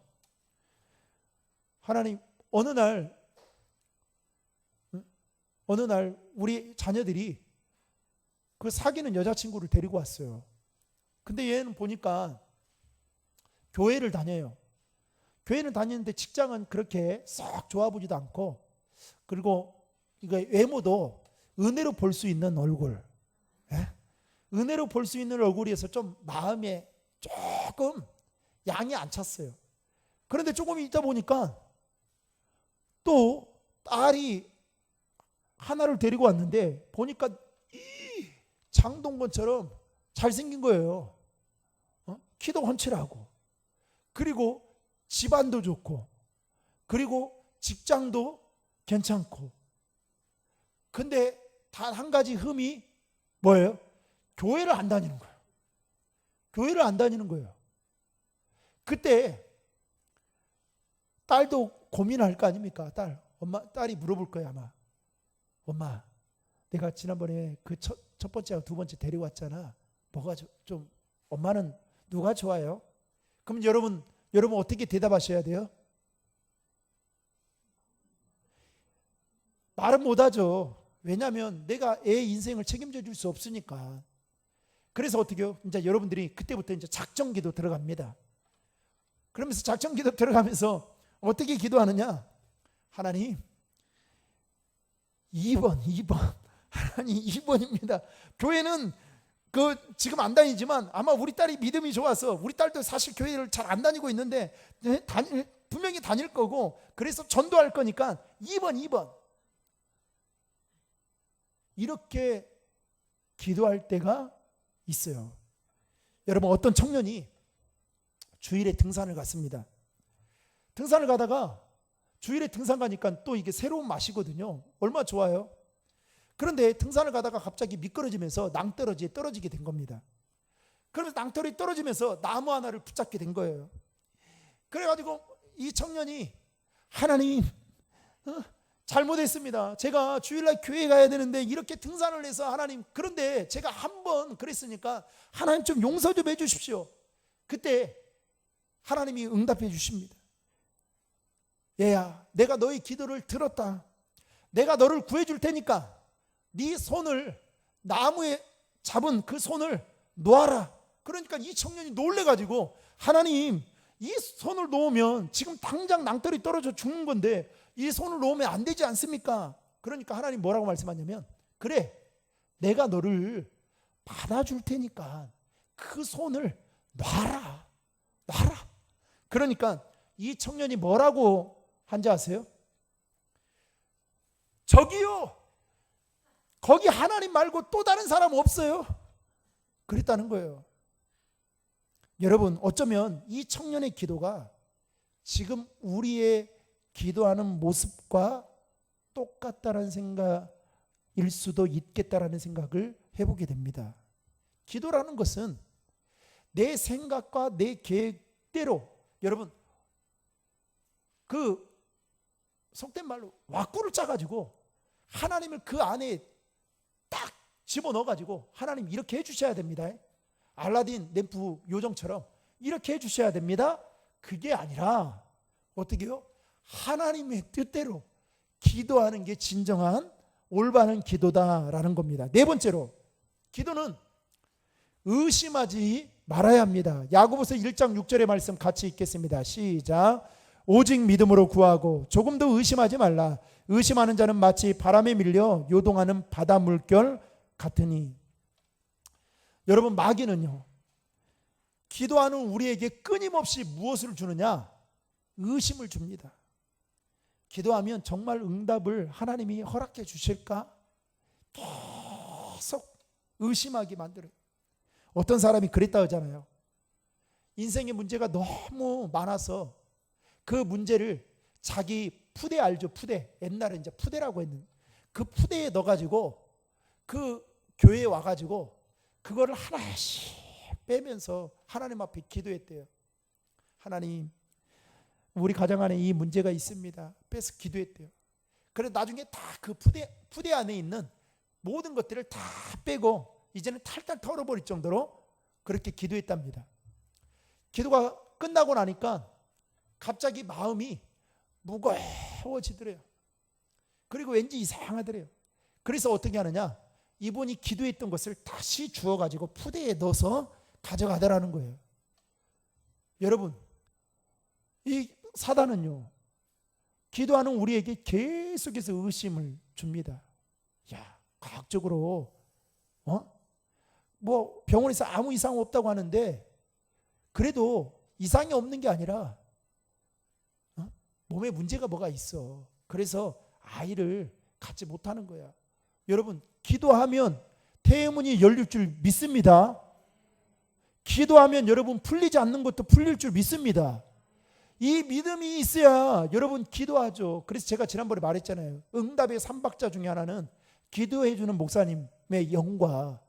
하나님, 어느 날 우리 자녀들이 그 사귀는 여자친구를 데리고 왔어요. 근데 얘는 보니까 교회를 다녀요. 교회는 다니는데 직장은 그렇게 썩 좋아 보지도 않고, 그리고 이거 외모도 은혜로 볼 수 있는 얼굴, 은혜로 볼 수 있는 얼굴이어서 좀 마음에 조금 양이 안 찼어요. 그런데 조금 있다 보니까 또 딸이 하나를 데리고 왔는데 보니까 이 장동건처럼 잘생긴 거예요. 키도 훤칠하고, 그리고 집안도 좋고, 그리고 직장도 괜찮고. 근데 단 한 가지 흠이 뭐예요? 교회를 안 다니는 거예요. 교회를 안 다니는 거예요. 그때 딸도 고민할 거 아닙니까? 딸이 물어볼 거예요, 아마. 엄마, 내가 지난번에 그 첫 번째하고 두 번째 데리고 왔잖아. 뭐가 좀 엄마는 누가 좋아요? 그럼 여러분 어떻게 대답하셔야 돼요? 말은 못하죠. 왜냐하면 내가 애 인생을 책임져 줄 수 없으니까. 그래서 어떻게 해요? 이제 여러분들이 그때부터 이제 작정기도 들어갑니다. 그러면서 작정기도 들어가면서 어떻게 기도하느냐? 하나님, 2번. 하나님, 2번입니다. 교회는 지금 안 다니지만 아마 우리 딸이 믿음이 좋아서, 우리 딸도 사실 교회를 잘 안 다니고 있는데 분명히 다닐 거고, 그래서 전도할 거니까 2번. 이렇게 기도할 때가 있어요. 여러분, 어떤 청년이 주일에 등산을 갔습니다. 등산을 가다가 주일에 등산 가니까 또 이게 새로운 맛이거든요. 얼마나 좋아요. 그런데 등산을 가다가 갑자기 미끄러지면서 낭떠러지에 떨어지게 된 겁니다. 그러면서 낭떠러지 떨어지면서 나무 하나를 붙잡게 된 거예요. 그래가지고 이 청년이, 하나님, 잘못했습니다. 제가 주일날 교회 가야 되는데 이렇게 등산을 해서 하나님, 그런데 제가 한번 그랬으니까 하나님 좀 용서 좀 해주십시오. 그때 하나님이 응답해 주십니다. 얘야, 내가 너의 기도를 들었다. 내가 너를 구해줄 테니까 네 손을, 나무에 잡은 그 손을 놓아라. 그러니까 이 청년이 놀래가지고, 하나님, 이 손을 놓으면 지금 당장 낭떠리 떨어져 죽는 건데 이 손을 놓으면 안 되지 않습니까? 그러니까 하나님 뭐라고 말씀하냐면, 그래, 내가 너를 받아줄 테니까 그 손을 놔라. 그러니까 이 청년이 뭐라고 한지 아세요? 저기요, 거기 하나님 말고 또 다른 사람 없어요? 그랬다는 거예요. 여러분, 어쩌면 이 청년의 기도가 지금 우리의 기도하는 모습과 똑같다는 생각일 수도 있겠다라는 생각을 해보게 됩니다. 기도라는 것은 내 생각과 내 계획대로, 여러분, 그 속된 말로 왁구를 짜가지고 하나님을 그 안에 딱 집어넣어가지고 하나님 이렇게 해주셔야 됩니다. 알라딘 램프 요정처럼 이렇게 해주셔야 됩니다. 그게 아니라 어떻게 해요? 하나님의 뜻대로 기도하는 게 진정한 올바른 기도다라는 겁니다. 네 번째로, 기도는 의심하지 말아야 합니다. 야고보서 1장 6절의 말씀 같이 읽겠습니다. 시작. 오직 믿음으로 구하고 조금도 의심하지 말라. 의심하는 자는 마치 바람에 밀려 요동하는 바다 물결 같으니. 여러분, 마귀는요, 기도하는 우리에게 끊임없이 무엇을 주느냐? 의심을 줍니다. 기도하면 정말 응답을 하나님이 허락해 주실까? 계속 의심하게 만들어요. 어떤 사람이 그랬다 하잖아요. 인생의 문제가 너무 많아서 그 문제를 자기 푸대 알죠? 푸대. 옛날에 이제 푸대라고 했는데 그 푸대에 넣어가지고 그 교회에 와가지고 그거를 하나씩 빼면서 하나님 앞에 기도했대요. 하나님, 우리 가정 안에 이 문제가 있습니다. 빼서 기도했대요. 그래서 나중에 다 그 푸대 안에 있는 모든 것들을 다 빼고 이제는 탈탈 털어버릴 정도로 그렇게 기도했답니다. 기도가 끝나고 나니까 갑자기 마음이 무거워지더래요. 그리고 왠지 이상하더래요. 그래서 어떻게 하느냐? 이분이 기도했던 것을 다시 주워가지고 푸대에 넣어서 가져가더라는 거예요. 여러분, 이 사단은요, 기도하는 우리에게 계속해서 의심을 줍니다. 야, 과학적으로 뭐 병원에서 아무 이상 없다고 하는데 그래도 이상이 없는 게 아니라 몸에 문제가 뭐가 있어. 그래서 아이를 갖지 못하는 거야. 여러분, 기도하면 태문이 열릴 줄 믿습니다. 기도하면 여러분 풀리지 않는 것도 풀릴 줄 믿습니다. 이 믿음이 있어야 여러분 기도하죠. 그래서 제가 지난번에 말했잖아요. 응답의 3박자 중에 하나는 기도해 주는 목사님의 영과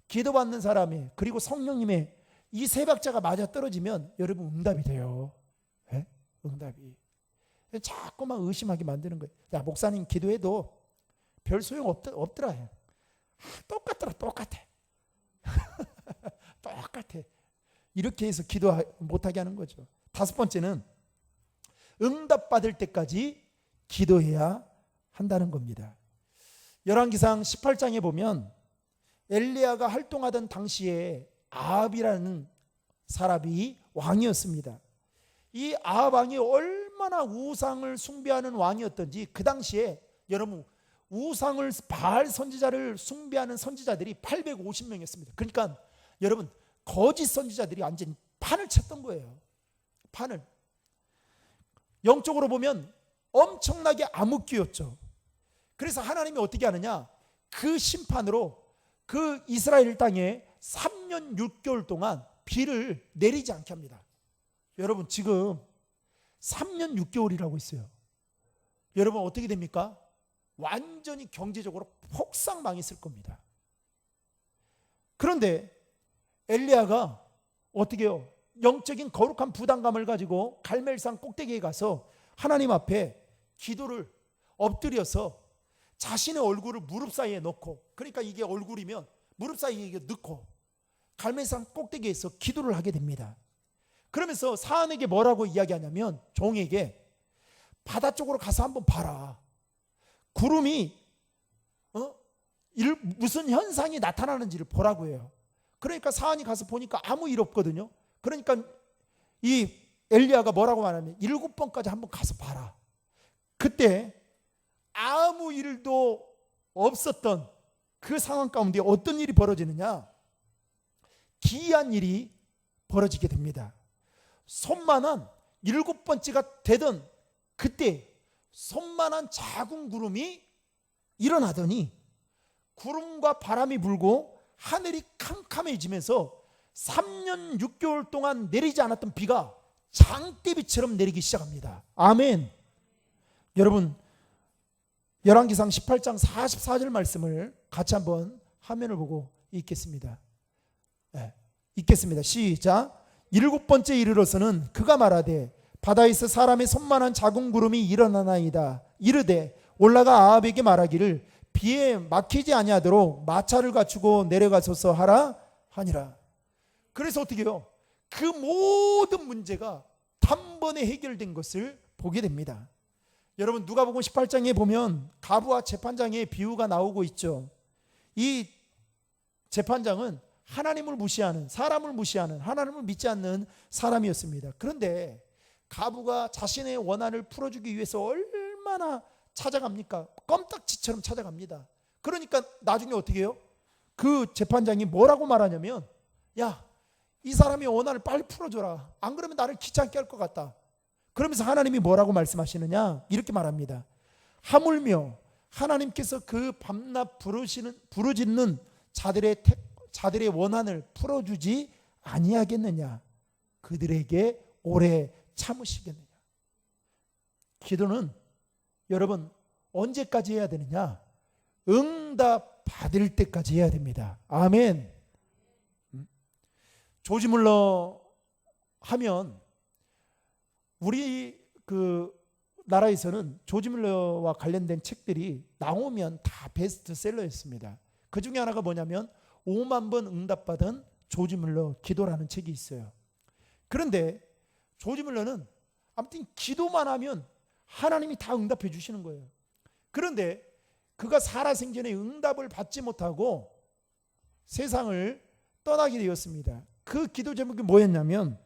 기도받는 사람의, 그리고 성령님의 이 세 박자가 맞아 떨어지면 여러분 응답이 돼요. 네? 응답이. 자꾸만 의심하게 만드는 거예요. 야, 목사님 기도해도 별 소용 없더라. 똑같더라. 똑같아. 이렇게 해서 기도 못하게 하는 거죠. 다섯 번째는 응답받을 때까지 기도해야 한다는 겁니다. 열왕기상 18장에 보면 엘리야가 활동하던 당시에 아합이라는 사람이 왕이었습니다. 이 아합 왕이 얼마나 우상을 숭배하는 왕이었던지, 그 당시에 여러분 우상을, 바알 선지자를 숭배하는 선지자들이 850명이었습니다. 그러니까 여러분 거짓 선지자들이 완전히 판을 쳤던 거예요. 판을. 영적으로 보면 엄청나게 암흑기였죠. 그래서 하나님이 어떻게 하느냐? 그 심판으로 그 이스라엘 땅에 3년 6개월 동안 비를 내리지 않게 합니다. 여러분 지금 3년 6개월이라고 있어요. 여러분 어떻게 됩니까? 완전히 경제적으로 폭삭 망했을 겁니다. 그런데 엘리야가 어떻게 해요? 영적인 거룩한 부담감을 가지고 갈멜산 꼭대기에 가서 하나님 앞에 기도를 엎드려서 자신의 얼굴을 무릎 사이에 넣고, 그러니까 이게 얼굴이면 무릎 사이에 이게 넣고 갈매산 꼭대기에서 기도를 하게 됩니다. 그러면서 사안에게 뭐라고 이야기하냐면, 종에게 바다 쪽으로 가서 한번 봐라. 구름이 무슨 현상이 나타나는지를 보라고 해요. 그러니까 사안이 가서 보니까 아무 일 없거든요. 그러니까 이 엘리야가 뭐라고 말하냐면 7번까지 한번 가서 봐라. 그때 아무 일도 없었던 그 상황 가운데 어떤 일이 벌어지느냐? 기이한 일이 벌어지게 됩니다. 손만한 7번째가 되던 그때 손만한 작은 구름이 일어나더니 구름과 바람이 불고 하늘이 캄캄해지면서 3년 6개월 동안 내리지 않았던 비가 장대비처럼 내리기 시작합니다. 아멘. 여러분, 열왕기상 18장 44절 말씀을 같이 한번 화면을 보고 읽겠습니다. 읽겠습니다. 시작. 7번째 이르러서는 그가 말하되 바다에서 사람의 손만한 작은 구름이 일어나나이다. 이르되 올라가 아합에게 말하기를 비에 막히지 아니하도록 마차를 갖추고 내려가소서 하라 하니라. 그래서 어떻게 해요? 그 모든 문제가 단번에 해결된 것을 보게 됩니다. 여러분, 누가복음 18장에 보면 가부와 재판장의 비유가 나오고 있죠. 이 재판장은 하나님을 무시하는, 사람을 무시하는, 하나님을 믿지 않는 사람이었습니다. 그런데 가부가 자신의 원한을 풀어주기 위해서 얼마나 찾아갑니까? 껌딱지처럼 찾아갑니다. 그러니까 나중에 어떻게 해요? 그 재판장이 뭐라고 말하냐면, 야, 이 사람이 원한을 빨리 풀어줘라. 안 그러면 나를 귀찮게 할 것 같다. 그러면서 하나님이 뭐라고 말씀하시느냐? 이렇게 말합니다. 하물며 하나님께서 그 밤낮 부르짖는 자들의 원한을 풀어주지 아니하겠느냐? 그들에게 오래 참으시겠느냐? 기도는 여러분 언제까지 해야 되느냐? 응답 받을 때까지 해야 됩니다. 아멘. 조지 물러 하면 우리 그 나라에서는 조지 물러와 관련된 책들이 나오면 다 베스트셀러였습니다. 그 중에 하나가 뭐냐면 5만 번 응답받은 조지 물러 기도라는 책이 있어요. 그런데 조지 물러는 아무튼 기도만 하면 하나님이 다 응답해 주시는 거예요. 그런데 그가 살아생전에 응답을 받지 못하고 세상을 떠나게 되었습니다. 그 기도 제목이 뭐였냐면,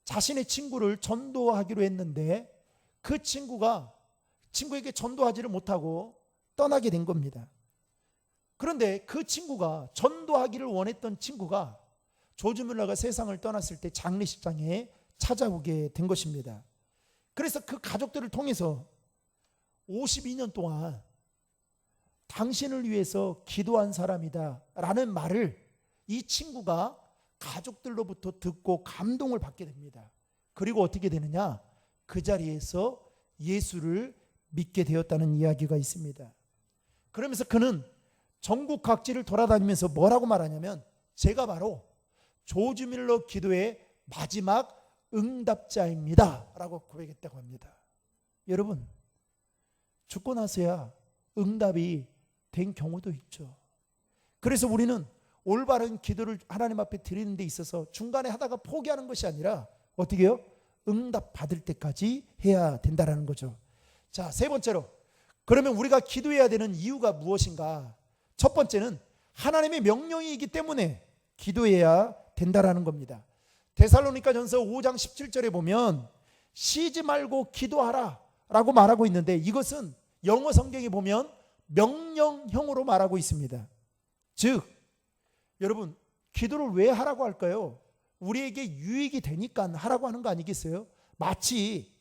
자신의 친구를 전도하기로 했는데 그 친구에게 전도하지를 못하고 떠나게 된 겁니다. 그런데 그 친구가, 전도하기를 원했던 친구가 조지 물러가 세상을 떠났을 때 장례식장에 찾아오게 된 것입니다. 그래서 그 가족들을 통해서 52년 동안 당신을 위해서 기도한 사람이다 라는 말을 이 친구가 가족들로부터 듣고 감동을 받게 됩니다. 그리고 어떻게 되느냐? 그 자리에서 예수를 믿게 되었다는 이야기가 있습니다. 그러면서 그는 전국 각지를 돌아다니면서 뭐라고 말하냐면, 제가 바로 조지 밀러 기도의 마지막 응답자입니다 라고 고백했다고 합니다. 여러분, 죽고 나서야 응답이 된 경우도 있죠. 그래서 우리는 올바른 기도를 하나님 앞에 드리는 데 있어서 중간에 하다가 포기하는 것이 아니라 어떻게 해요? 응답 받을 때까지 해야 된다는 거죠. 자, 세 번째로, 그러면 우리가 기도해야 되는 이유가 무엇인가? 첫 번째는 하나님의 명령이기 때문에 기도해야 된다라는 겁니다. 데살로니가전서 5장 17절에 보면 쉬지 말고 기도하라 라고 말하고 있는데, 이것은 영어 성경에 보면 명령형으로 말하고 있습니다. 즉, 여러분, 기도를 왜 하라고 할까요? 우리에게 유익이 되니까 하라고 하는 거 아니겠어요? 마치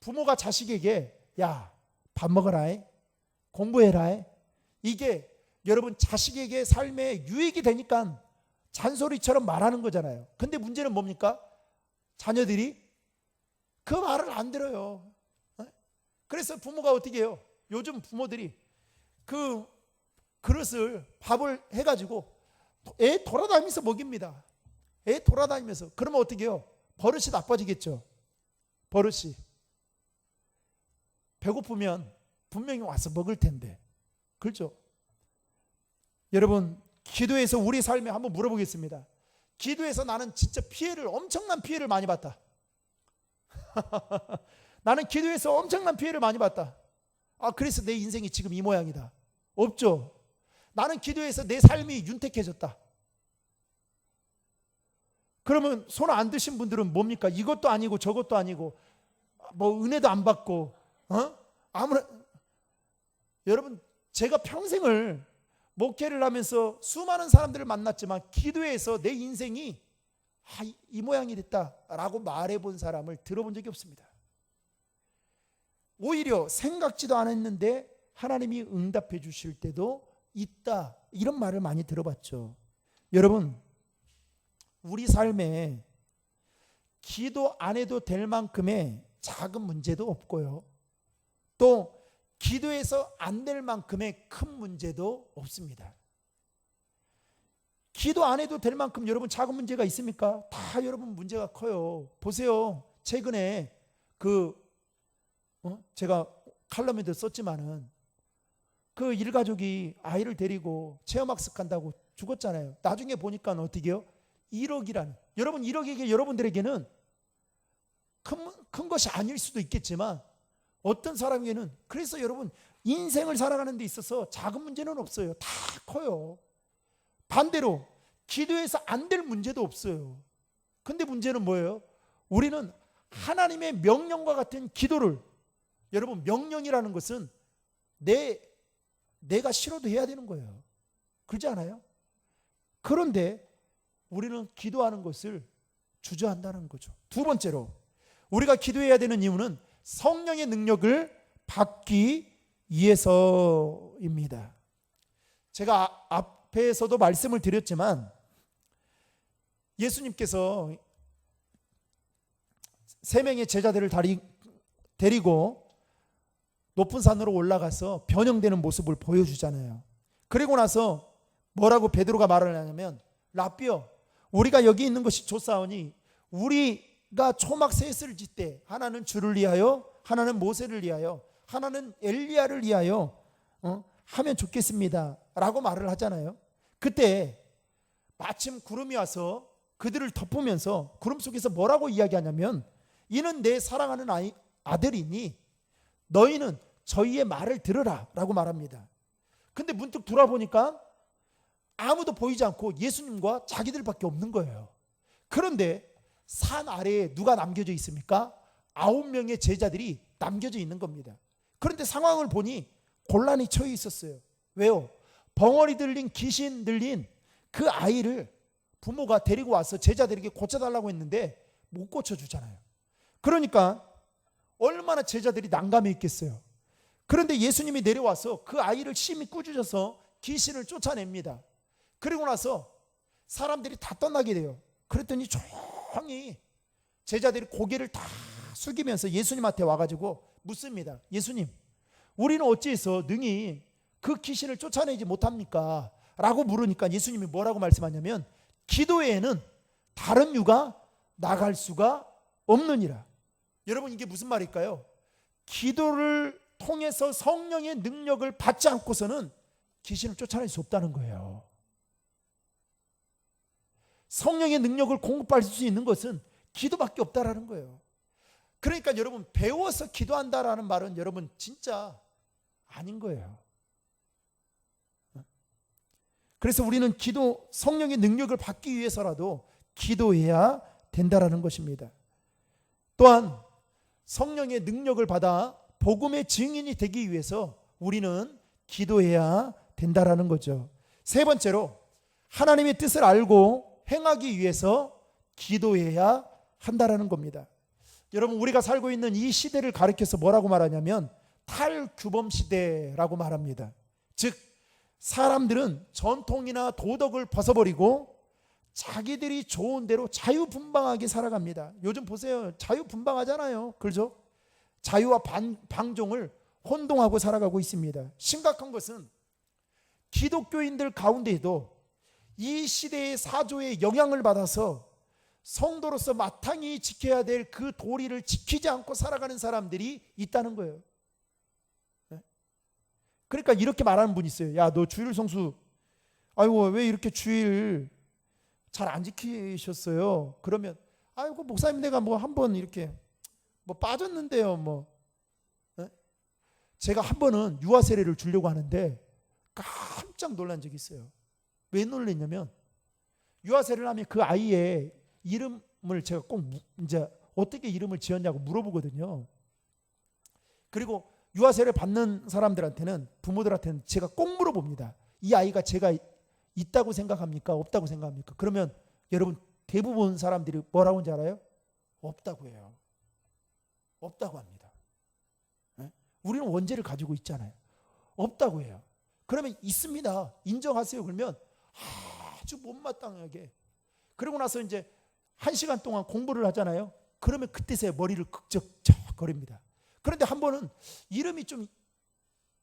부모가 자식에게 야, 밥 먹어라, 공부해라, 이게 여러분 자식에게 삶에 유익이 되니까 잔소리처럼 말하는 거잖아요. 근데 문제는 뭡니까? 자녀들이 그 말을 안 들어요. 그래서 부모가 어떻게 해요? 요즘 부모들이 그 그릇을 밥을 해가지고 애 돌아다니면서 먹입니다. 애 돌아다니면서. 그러면 어떻게 해요? 버릇이 나빠지겠죠. 버릇이. 배고프면 분명히 와서 먹을 텐데. 그렇죠? 여러분, 기도에서 우리 삶에 한번 물어보겠습니다. 기도에서 나는 진짜 엄청난 피해를 많이 봤다. 나는 기도에서 엄청난 피해를 많이 봤다. 그래서 내 인생이 지금 이 모양이다. 없죠? 나는 기도해서 내 삶이 윤택해졌다. 그러면 손 안 드신 분들은 뭡니까? 이것도 아니고 저것도 아니고 뭐 은혜도 안 받고 여러분, 제가 평생을 목회를 하면서 수많은 사람들을 만났지만 기도해서 내 인생이 이 모양이 됐다라고 말해본 사람을 들어본 적이 없습니다. 오히려 생각지도 않았는데 하나님이 응답해 주실 때도 있다, 이런 말을 많이 들어봤죠. 여러분, 우리 삶에 기도 안 해도 될 만큼의 작은 문제도 없고요, 또 기도해서 안 될 만큼의 큰 문제도 없습니다. 기도 안 해도 될 만큼 여러분 작은 문제가 있습니까? 다 여러분 문제가 커요. 보세요. 최근에 제가 칼럼에도 썼지만은 그 일가족이 아이를 데리고 체험학습 간다고 죽었잖아요. 나중에 보니까 어떻게요? 1억이라는. 여러분, 1억이 여러분들에게는 큰 것이 아닐 수도 있겠지만 어떤 사람에게는, 그래서 여러분 인생을 살아가는 데 있어서 작은 문제는 없어요. 다 커요. 반대로 기도해서 안 될 문제도 없어요. 근데 문제는 뭐예요? 우리는 하나님의 명령과 같은 기도를, 여러분 명령이라는 것은 내가 싫어도 해야 되는 거예요. 그렇지 않아요? 그런데 우리는 기도하는 것을 주저한다는 거죠. 두 번째로 우리가 기도해야 되는 이유는 성령의 능력을 받기 위해서입니다. 제가 앞에서도 말씀을 드렸지만 예수님께서 3명의 제자들을 데리고 높은 산으로 올라가서 변형되는 모습을 보여주잖아요. 그리고 나서 뭐라고 베드로가 말을 하냐면, 라삐어, 우리가 여기 있는 것이 좋사오니 우리가 초막 셋을 짓되 하나는 주를 위하여, 하나는 모세를 위하여, 하나는 엘리야를 위하여 하면 좋겠습니다 라고 말을 하잖아요. 그때 마침 구름이 와서 그들을 덮으면서 구름 속에서 뭐라고 이야기하냐면, 이는 내 사랑하는 아들이니 너희는 저희의 말을 들으라 라고 말합니다. 근데 문득 돌아보니까 아무도 보이지 않고 예수님과 자기들밖에 없는 거예요. 그런데 산 아래에 누가 남겨져 있습니까? 9명의 제자들이 남겨져 있는 겁니다. 그런데 상황을 보니 곤란히 처해 있었어요. 왜요? 벙어리 들린, 귀신 들린 그 아이를 부모가 데리고 와서 제자들에게 고쳐달라고 했는데 못 고쳐주잖아요. 그러니까 얼마나 제자들이 난감해 있겠어요. 그런데 예수님이 내려와서 그 아이를 심히 꾸짖어서 귀신을 쫓아냅니다. 그리고 나서 사람들이 다 떠나게 돼요. 그랬더니 조용히 제자들이 고개를 다 숙이면서 예수님한테 와가지고 묻습니다. 예수님, 우리는 어찌해서 능히 그 귀신을 쫓아내지 못합니까? 라고 물으니까 예수님이 뭐라고 말씀하냐면, 기도에는 다른 유가 나갈 수가 없느니라. 여러분, 이게 무슨 말일까요? 기도를 통해서 성령의 능력을 받지 않고서는 귀신을 쫓아낼 수 없다는 거예요. 성령의 능력을 공급받을 수 있는 것은 기도밖에 없다라는 거예요. 그러니까 여러분, 배워서 기도한다라는 말은 여러분 진짜 아닌 거예요. 그래서 우리는 성령의 능력을 받기 위해서라도 기도해야 된다라는 것입니다. 또한 성령의 능력을 받아 복음의 증인이 되기 위해서 우리는 기도해야 된다라는 거죠. 세 번째로 하나님의 뜻을 알고 행하기 위해서 기도해야 한다라는 겁니다. 여러분, 우리가 살고 있는 이 시대를 가리켜서 뭐라고 말하냐면 탈규범 시대라고 말합니다. 즉, 사람들은 전통이나 도덕을 벗어버리고 자기들이 좋은 대로 자유분방하게 살아갑니다. 요즘 보세요. 자유분방하잖아요. 그렇죠? 자유와 방종을 혼동하고 살아가고 있습니다. 심각한 것은 기독교인들 가운데에도 이 시대의 사조의 영향을 받아서 성도로서 마땅히 지켜야 될 그 도리를 지키지 않고 살아가는 사람들이 있다는 거예요. 그러니까 이렇게 말하는 분이 있어요. 야, 너 주일 성수, 아이고 왜 이렇게 주일 잘 안 지키셨어요? 그러면 아이고 목사님 내가 뭐 한번 이렇게 뭐 빠졌는데요. 뭐 제가 한 번은 유아 세례를 주려고 하는데 깜짝 놀란 적이 있어요. 왜 놀랐냐면 유아 세례를 하면 그 아이의 이름을 제가 꼭 이제 어떻게 이름을 지었냐고 물어보거든요. 그리고 유아 세례 받는 사람들한테는, 부모들한테는 제가 꼭 물어봅니다. 이 아이가 제가 있다고 생각합니까? 없다고 생각합니까? 그러면 여러분 대부분 사람들이 뭐라고 하는지 알아요? 없다고 해요. 없다고 합니다. 우리는 원죄를 가지고 있잖아요. 없다고 해요. 그러면 있습니다. 인정하세요. 그러면 아주 못마땅하게. 그러고 나서 이제 1시간 동안 공부를 하잖아요. 그러면 그때서야 머리를 극적거립니다. 그런데 한 번은 이름이 좀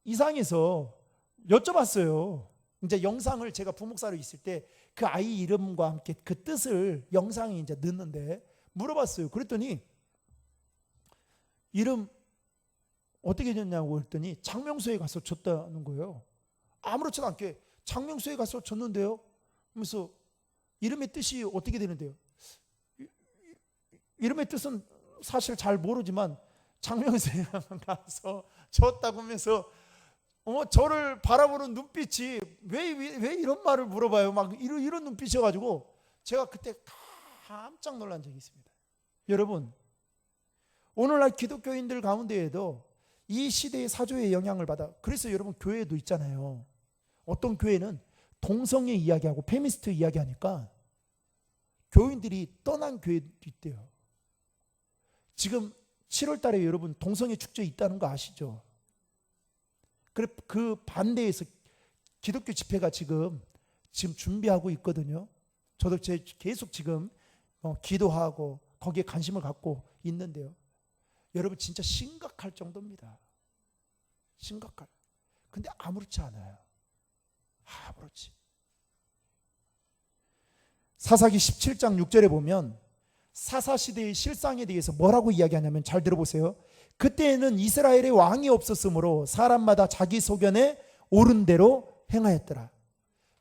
이상해서 여쭤봤어요. 이제 영상을 제가 부목사로 있을 때 그 아이 이름과 함께 그 뜻을 영상에 이제 넣는데 물어봤어요. 그랬더니 이름 어떻게 줬냐고 했더니 장명소에 가서 줬다는 거예요. 아무렇지도 않게 장명소에 가서 줬는데요. 그러면서 이름의 뜻이 어떻게 되는데요? 이름의 뜻은 사실 잘 모르지만 장명소에 가서 줬다고 하면서 저를 바라보는 눈빛이 왜 이런 말을 물어봐요? 막 이런 눈빛이어가지고 제가 그때 깜짝 놀란 적이 있습니다. 여러분, 오늘날 기독교인들 가운데에도 이 시대의 사조의 영향을 받아. 그래서 여러분 교회도 있잖아요. 어떤 교회는 동성애 이야기하고 페미니스트 이야기하니까 교인들이 떠난 교회도 있대요. 지금 7월 달에 여러분 동성애 축제 있다는 거 아시죠? 그 반대에서 기독교 집회가 지금 준비하고 있거든요. 저도 계속 지금 기도하고 거기에 관심을 갖고 있는데요. 여러분 진짜 심각할 정도입니다. 심각할. 근데 아무렇지 않아요. 아무렇지. 사사기 17장 6절에 보면 사사시대의 실상에 대해서 뭐라고 이야기하냐면 잘 들어보세요. 그때에는 이스라엘의 왕이 없었으므로 사람마다 자기 소견에 옳은 대로 행하였더라.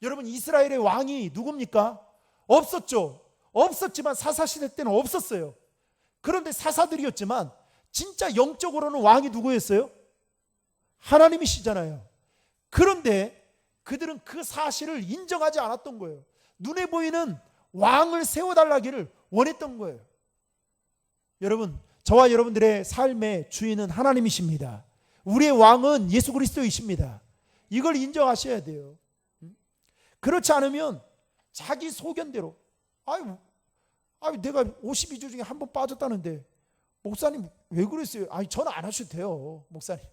여러분 이스라엘의 왕이 누굽니까? 없었죠. 없었지만 사사시대 때는 없었어요. 그런데 사사들이었지만 진짜 영적으로는 왕이 누구였어요? 하나님이시잖아요. 그런데 그들은 그 사실을 인정하지 않았던 거예요. 눈에 보이는 왕을 세워달라기를 원했던 거예요. 여러분, 저와 여러분들의 삶의 주인은 하나님이십니다. 우리의 왕은 예수 그리스도이십니다. 이걸 인정하셔야 돼요. 그렇지 않으면 자기 소견대로 내가 52주 중에 한 번 빠졌다는데 목사님 왜 그랬어요? 전화 안 하셔도 돼요. 목사님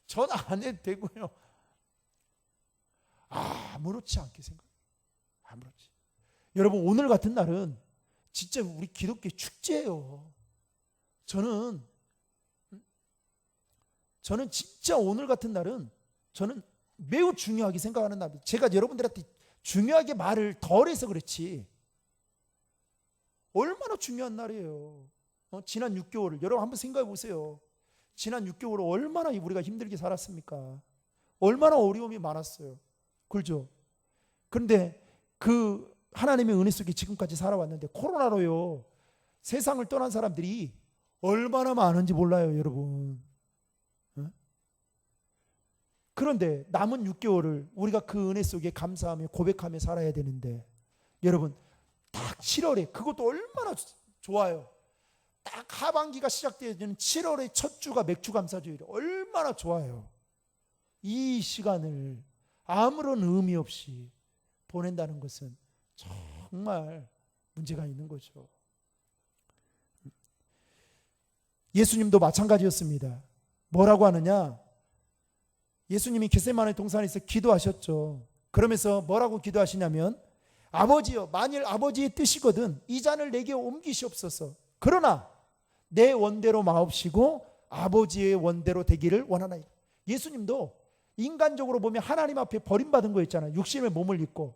전화 안 해도 되고요. 아무렇지 않게 생각해요. 아무렇지. 여러분 오늘 같은 날은 진짜 우리 기독교 축제예요. 저는 진짜 오늘 같은 날은 저는 매우 중요하게 생각하는 날입니다. 제가 여러분들한테 중요하게 말을 덜해서 그렇지 얼마나 중요한 날이에요. 지난 6개월을 여러분 한번 생각해 보세요. 지난 6개월을 얼마나 우리가 힘들게 살았습니까? 얼마나 어려움이 많았어요. 그렇죠? 그런데 그 하나님의 은혜 속에 지금까지 살아왔는데 코로나로요 세상을 떠난 사람들이 얼마나 많은지 몰라요, 여러분. 그런데 남은 6개월을 우리가 그 은혜 속에 감사하며 고백하며 살아야 되는데 여러분 딱 7월에 그것도 얼마나 좋아요. 딱 하반기가 시작되는 7월의 첫 주가 맥주감사주일이 얼마나 좋아요. 이 시간을 아무런 의미 없이 보낸다는 것은 정말 문제가 있는 거죠. 예수님도 마찬가지였습니다. 뭐라고 하느냐? 예수님이 겟세마네 동산에서 기도하셨죠. 그러면서 뭐라고 기도하시냐면 아버지여 만일 아버지의 뜻이거든 이 잔을 내게 옮기시옵소서. 그러나 내 원대로 마옵시고 아버지의 원대로 되기를 원하나이다. 예수님도 인간적으로 보면 하나님 앞에 버림받은 거였잖아요. 육신의 몸을 입고.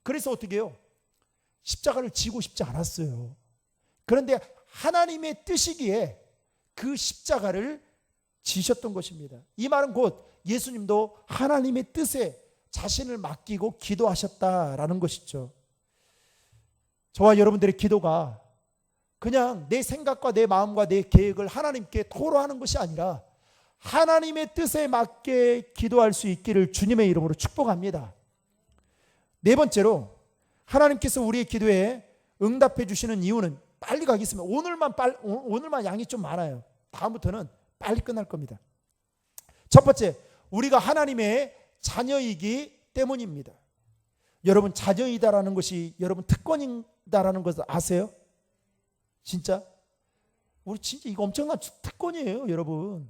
그래서 어떻게 해요? 십자가를 지고 싶지 않았어요. 그런데 하나님의 뜻이기에 그 십자가를 지셨던 것입니다. 이 말은 곧 예수님도 하나님의 뜻에 자신을 맡기고 기도하셨다라는 것이죠. 저와 여러분들의 기도가 그냥 내 생각과 내 마음과 내 계획을 하나님께 토로하는 것이 아니라 하나님의 뜻에 맞게 기도할 수 있기를 주님의 이름으로 축복합니다. 네 번째로 하나님께서 우리의 기도에 응답해 주시는 이유는, 빨리 가겠습니다. 오늘만 양이 좀 많아요. 다음부터는 빨리 끝날 겁니다. 첫 번째, 우리가 하나님의 자녀이기 때문입니다. 여러분, 자녀이다라는 것이 여러분 특권이다라는 것을 아세요? 진짜? 우리 진짜 이거 엄청난 특권이에요, 여러분.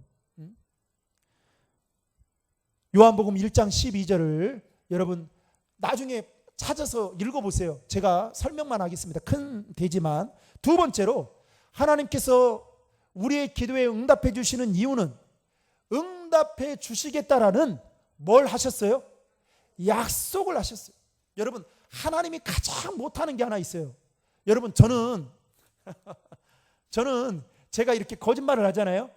요한복음 1장 12절을 여러분 나중에 찾아서 읽어보세요. 제가 설명만 하겠습니다. 큰 되지만. 두 번째로 하나님께서 우리의 기도에 응답해 주시는 이유는 응답해 주시겠다라는 뭘 하셨어요? 약속을 하셨어요. 여러분, 하나님이 가장 못하는 게 하나 있어요. 여러분, 저는 제가 이렇게 거짓말을 하잖아요.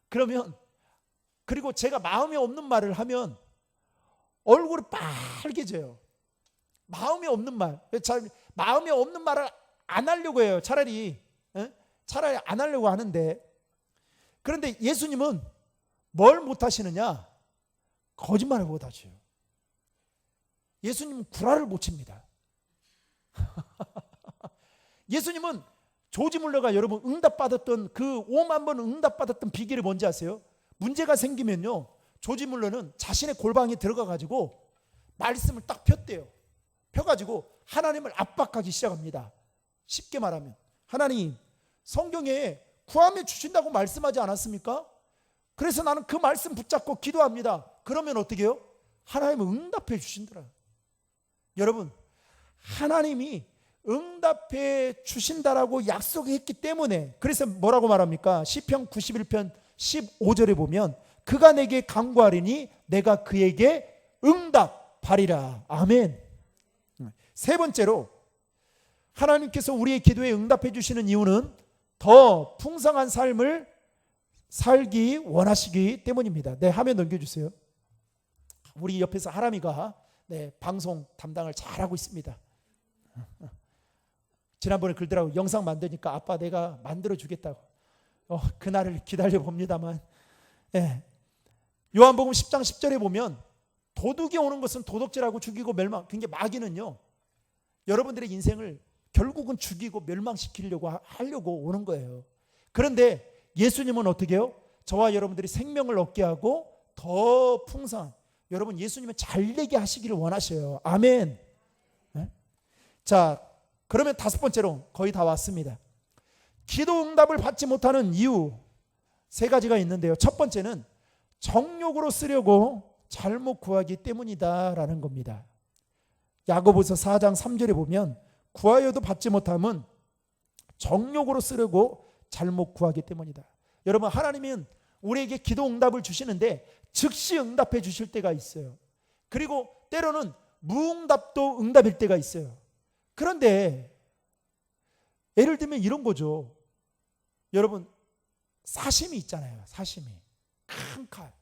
그리고 제가 마음에 없는 말을 하면 얼굴이 빨개져요. 마음에 없는 말을 안 하려고 해요. 차라리 안 하려고 하는데, 그런데 예수님은 뭘 못하시느냐? 거짓말을 못하셔요. 예수님은 구라를 못 칩니다. 예수님은 조지 물러가 여러분 응답받았던 그 5만 번 응답받았던 비결이 뭔지 아세요? 문제가 생기면요, 조지 물러는 자신의 골방에 들어가 가지고 말씀을 딱 폈대요. 펴가지고 하나님을 압박하기 시작합니다. 쉽게 말하면, 하나님, 성경에 구하면 주신다고 말씀하지 않았습니까? 그래서 나는 그 말씀 붙잡고 기도합니다. 그러면 어떻게 해요? 하나님은 응답해 주신더라. 여러분, 하나님이 응답해 주신다라고 약속했기 때문에, 그래서 뭐라고 말합니까? 시편 91편 15절에 보면 그가 내게 간구하리니 내가 그에게 응답하리라. 아멘. 세 번째로 하나님께서 우리의 기도에 응답해 주시는 이유는 더 풍성한 삶을 살기 원하시기 때문입니다. 네, 화면 넘겨주세요. 우리 옆에서 하람이가 방송 담당을 잘하고 있습니다. 지난번에 그러더라고, 영상 만드니까 아빠 내가 만들어 주겠다고. 그날을 기다려 봅니다만, 요한복음 10장 10절에 보면 도둑이 오는 것은 도둑질하고 죽이고 멸망, 그러니까 마귀는요, 여러분들의 인생을 결국은 죽이고 멸망시키려고 하려고 오는 거예요. 그런데 예수님은 어떻게 해요? 저와 여러분들이 생명을 얻게 하고 더 풍성한, 여러분 예수님은 잘되게 하시기를 원하셔요. 아멘. 자, 그러면 다섯 번째로 거의 다 왔습니다. 기도 응답을 받지 못하는 이유 세 가지가 있는데요. 첫 번째는 정욕으로 쓰려고 잘못 구하기 때문이다라는 겁니다. 야고보서 4장 3절에 보면 구하여도 받지 못함은 정욕으로 쓰려고 잘못 구하기 때문이다. 여러분, 하나님은 우리에게 기도 응답을 주시는데 즉시 응답해 주실 때가 있어요. 그리고 때로는 무응답도 응답일 때가 있어요. 그런데 예를 들면 이런 거죠. 여러분, 사심이 있잖아요. 사심이 큰 칼,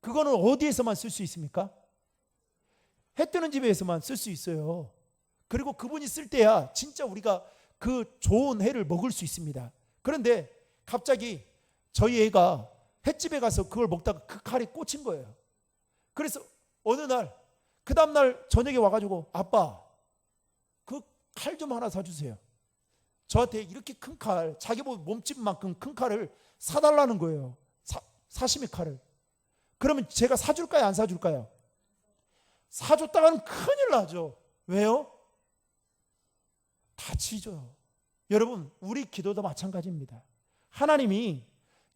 그거는 어디에서만 쓸 수 있습니까? 해 뜨는 집에서만 쓸 수 있어요. 그리고 그분이 쓸 때야 진짜 우리가 그 좋은 해를 먹을 수 있습니다. 그런데 갑자기 저희 애가 횟집에 가서 그걸 먹다가 그 칼이 꽂힌 거예요. 그래서 어느 날, 그 다음날 저녁에 와가지고 아빠 그 칼 좀 하나 사주세요. 저한테 이렇게 큰 칼, 자기 몸집만큼 큰 칼을 사달라는 거예요. 사시미 칼을. 그러면 제가 사줄까요, 안 사줄까요? 사줬다가는 큰일 나죠. 왜요? 다치죠. 여러분, 우리 기도도 마찬가지입니다. 하나님이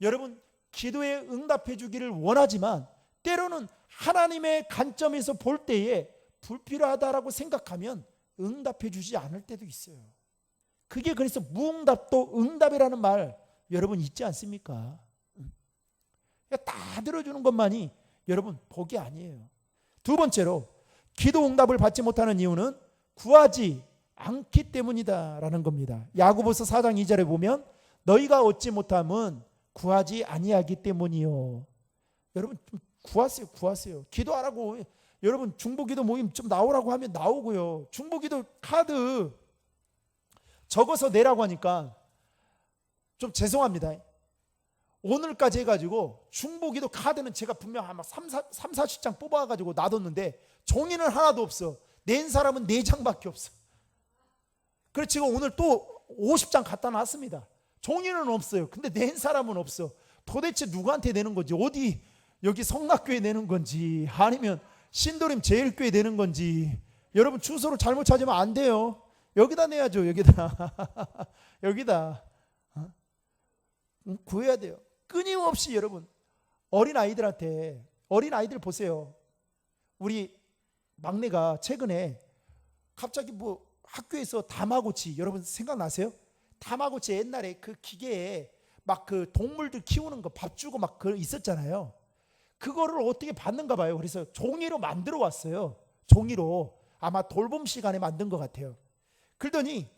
여러분 기도에 응답해 주기를 원하지만 때로는 하나님의 관점에서 볼 때에 불필요하다라고 생각하면 응답해 주지 않을 때도 있어요. 그게 그래서 무응답도 응답이라는 말 여러분 있지 않습니까? 다 들어주는 것만이 여러분 복이 아니에요. 두 번째로 기도 응답을 받지 못하는 이유는 구하지 않기 때문이다라는 겁니다. 야고보서 4장 2절에 보면 너희가 얻지 못함은 구하지 아니하기 때문이요. 여러분 좀 구하세요. 기도 안 하고 여러분 중보기도 모임 좀 나오라고 하면 나오고요. 중보기도 카드 적어서 내라고 하니까 좀 죄송합니다. 오늘까지 해가지고 중보기도 카드는 제가 분명 아마 40장 뽑아가지고 놔뒀는데 종이는 하나도 없어. 낸 사람은 4장밖에 없어. 그래서 지금 오늘 또 50장 갖다 놨습니다. 종이는 없어요. 근데 낸 사람은 없어. 도대체 누구한테 내는 건지, 어디 여기 성락교회 내는 건지 아니면 신도림 제일교회 내는 건지, 여러분 주소를 잘못 찾으면 안 돼요. 여기다 내야죠. 여기다 구해야 돼요. 끊임없이. 여러분 어린아이들 보세요. 우리 막내가 최근에 갑자기 뭐 학교에서 다마고치, 여러분 생각나세요? 다마고치 옛날에 그 기계에 막 그 동물들 키우는 거 밥 주고 막 그 있었잖아요. 그거를 어떻게 받는가 봐요. 그래서 종이로 만들어 왔어요. 종이로 아마 돌봄 시간에 만든 것 같아요. 그러더니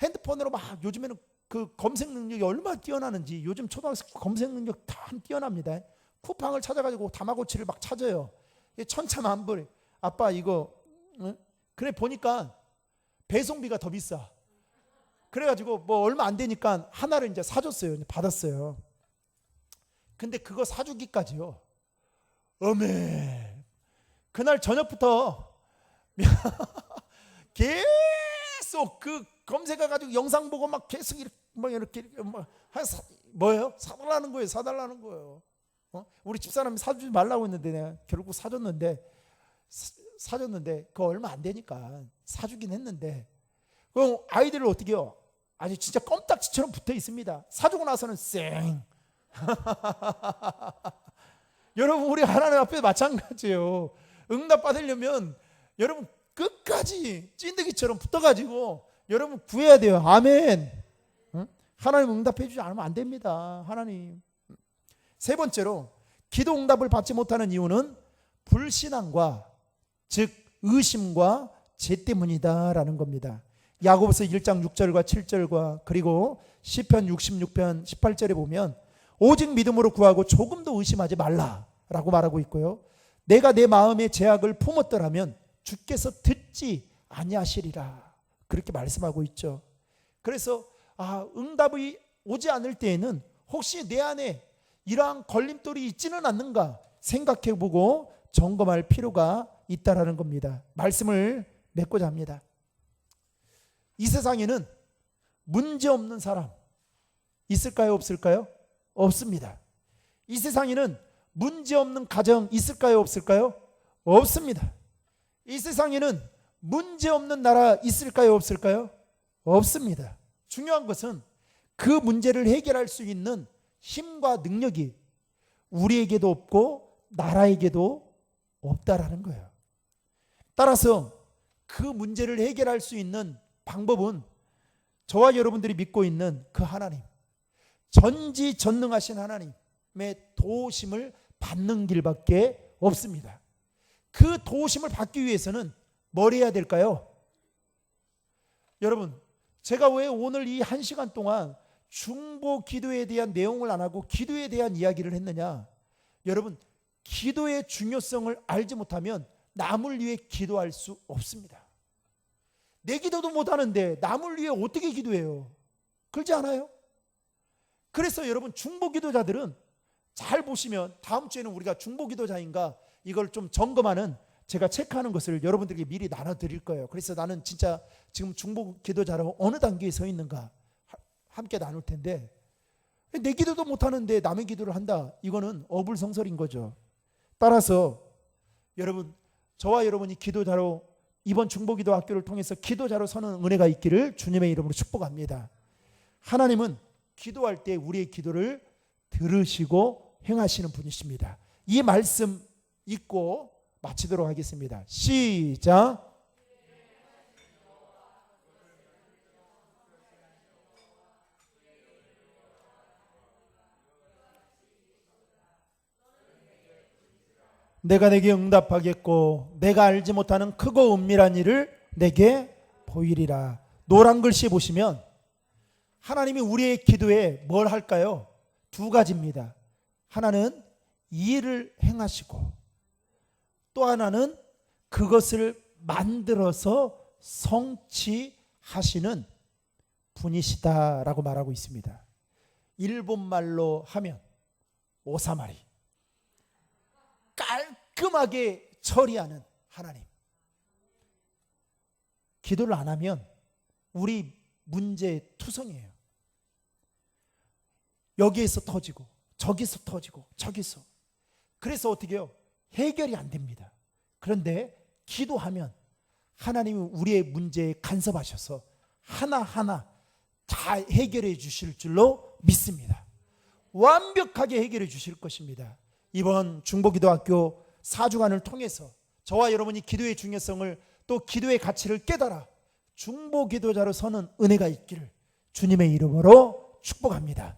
핸드폰으로 막, 요즘에는 그 검색 능력이 얼마나 뛰어나는지, 요즘 초등학생 검색 능력 참 뛰어납니다. 쿠팡을 찾아가지고 다마고치를 막 찾아요. 천차만별. 아빠 이거 그래 보니까 배송비가 더 비싸. 그래가지고 뭐 얼마 안 되니까 하나를 이제 사줬어요. 받았어요. 근데 그거 사주기까지요, 어메, 그날 저녁부터 계속 그 검색해가지고 영상 보고 막 계속 이렇게 뭐예요? 사달라는 거예요. 우리 집사람이 사주지 말라고 했는데 내가 결국 사줬는데 그거 얼마 안 되니까 사주긴 했는데, 그럼 아이들을 어떻게 해요? 아주 진짜 껌딱지처럼 붙어 있습니다. 사주고 나서는 쌩. 여러분 우리 하나님 앞에 마찬가지예요. 응답 받으려면 여러분 끝까지 찐득이처럼 붙어가지고 여러분 구해야 돼요. 아멘. 하나님 응답해 주지 않으면 안 됩니다. 하나님. 세 번째로 기도 응답을 받지 못하는 이유는 불신앙과, 즉 의심과 죄 때문이다라는 겁니다. 야고보서 1장 6절과 7절과 그리고 시편 66편 18절에 보면 오직 믿음으로 구하고 조금도 의심하지 말라라고 말하고 있고요. 내가 내 마음에 죄악을 품었더라면 주께서 듣지 아니하시리라, 그렇게 말씀하고 있죠. 그래서 응답이 오지 않을 때에는 혹시 내 안에 이러한 걸림돌이 있지는 않는가 생각해보고 점검할 필요가 있다라는 겁니다. 말씀을 맺고자 합니다. 이 세상에는 문제 없는 사람 있을까요? 없을까요? 없습니다. 이 세상에는 문제 없는 가정 있을까요? 없을까요? 없습니다. 이 세상에는 문제 없는 나라 있을까요? 없을까요? 없습니다. 중요한 것은 그 문제를 해결할 수 있는 힘과 능력이 우리에게도 없고 나라에게도 없다라는 거예요. 따라서 그 문제를 해결할 수 있는 방법은 저와 여러분들이 믿고 있는 그 하나님, 전지전능하신 하나님의 도우심을 받는 길밖에 없습니다. 그 도우심을 받기 위해서는 뭘 해야 될까요? 여러분, 제가 왜 오늘 이 1시간 동안 중보 기도에 대한 내용을 안 하고 기도에 대한 이야기를 했느냐? 여러분, 기도의 중요성을 알지 못하면 남을 위해 기도할 수 없습니다. 내 기도도 못하는데 남을 위해 어떻게 기도해요? 그렇지 않아요? 그래서 여러분, 중보 기도자들은 잘 보시면, 다음 주에는 우리가 중보 기도자인가 이걸 좀 점검하는, 제가 체크하는 것을 여러분들에게 미리 나눠드릴 거예요. 그래서 나는 진짜 지금 중보 기도자라고 어느 단계에 서 있는가 함께 나눌 텐데, 내 기도도 못하는데 남의 기도를 한다, 이거는 어불성설인 거죠. 따라서 여러분, 저와 여러분이 기도자로, 이번 중보기도 학교를 통해서 기도자로 서는 은혜가 있기를 주님의 이름으로 축복합니다. 하나님은 기도할 때 우리의 기도를 들으시고 행하시는 분이십니다. 이 말씀 읽고 마치도록 하겠습니다. 시작. 내가 내게 응답하겠고 내가 알지 못하는 크고 은밀한 일을 내게 보이리라. 노란 글씨 보시면 하나님이 우리의 기도에 뭘 할까요? 두 가지입니다. 하나는 일을 행하시고 또 하나는 그것을 만들어서 성취하시는 분이시다라고 말하고 있습니다. 일본말로 하면 오사마리, 깔끔하게 처리하는 하나님. 기도를 안 하면 우리 문제 투성이에요. 여기에서 터지고 저기서 터지고 저기서. 그래서 어떻게 해요? 해결이 안 됩니다. 그런데 기도하면 하나님이 우리의 문제에 간섭하셔서 하나하나 다 해결해 주실 줄로 믿습니다. 완벽하게 해결해 주실 것입니다. 이번 중보기도학교 4주간을 통해서 저와 여러분이 기도의 중요성을 또 기도의 가치를 깨달아 중보기도자로 서는 은혜가 있기를 주님의 이름으로 축복합니다.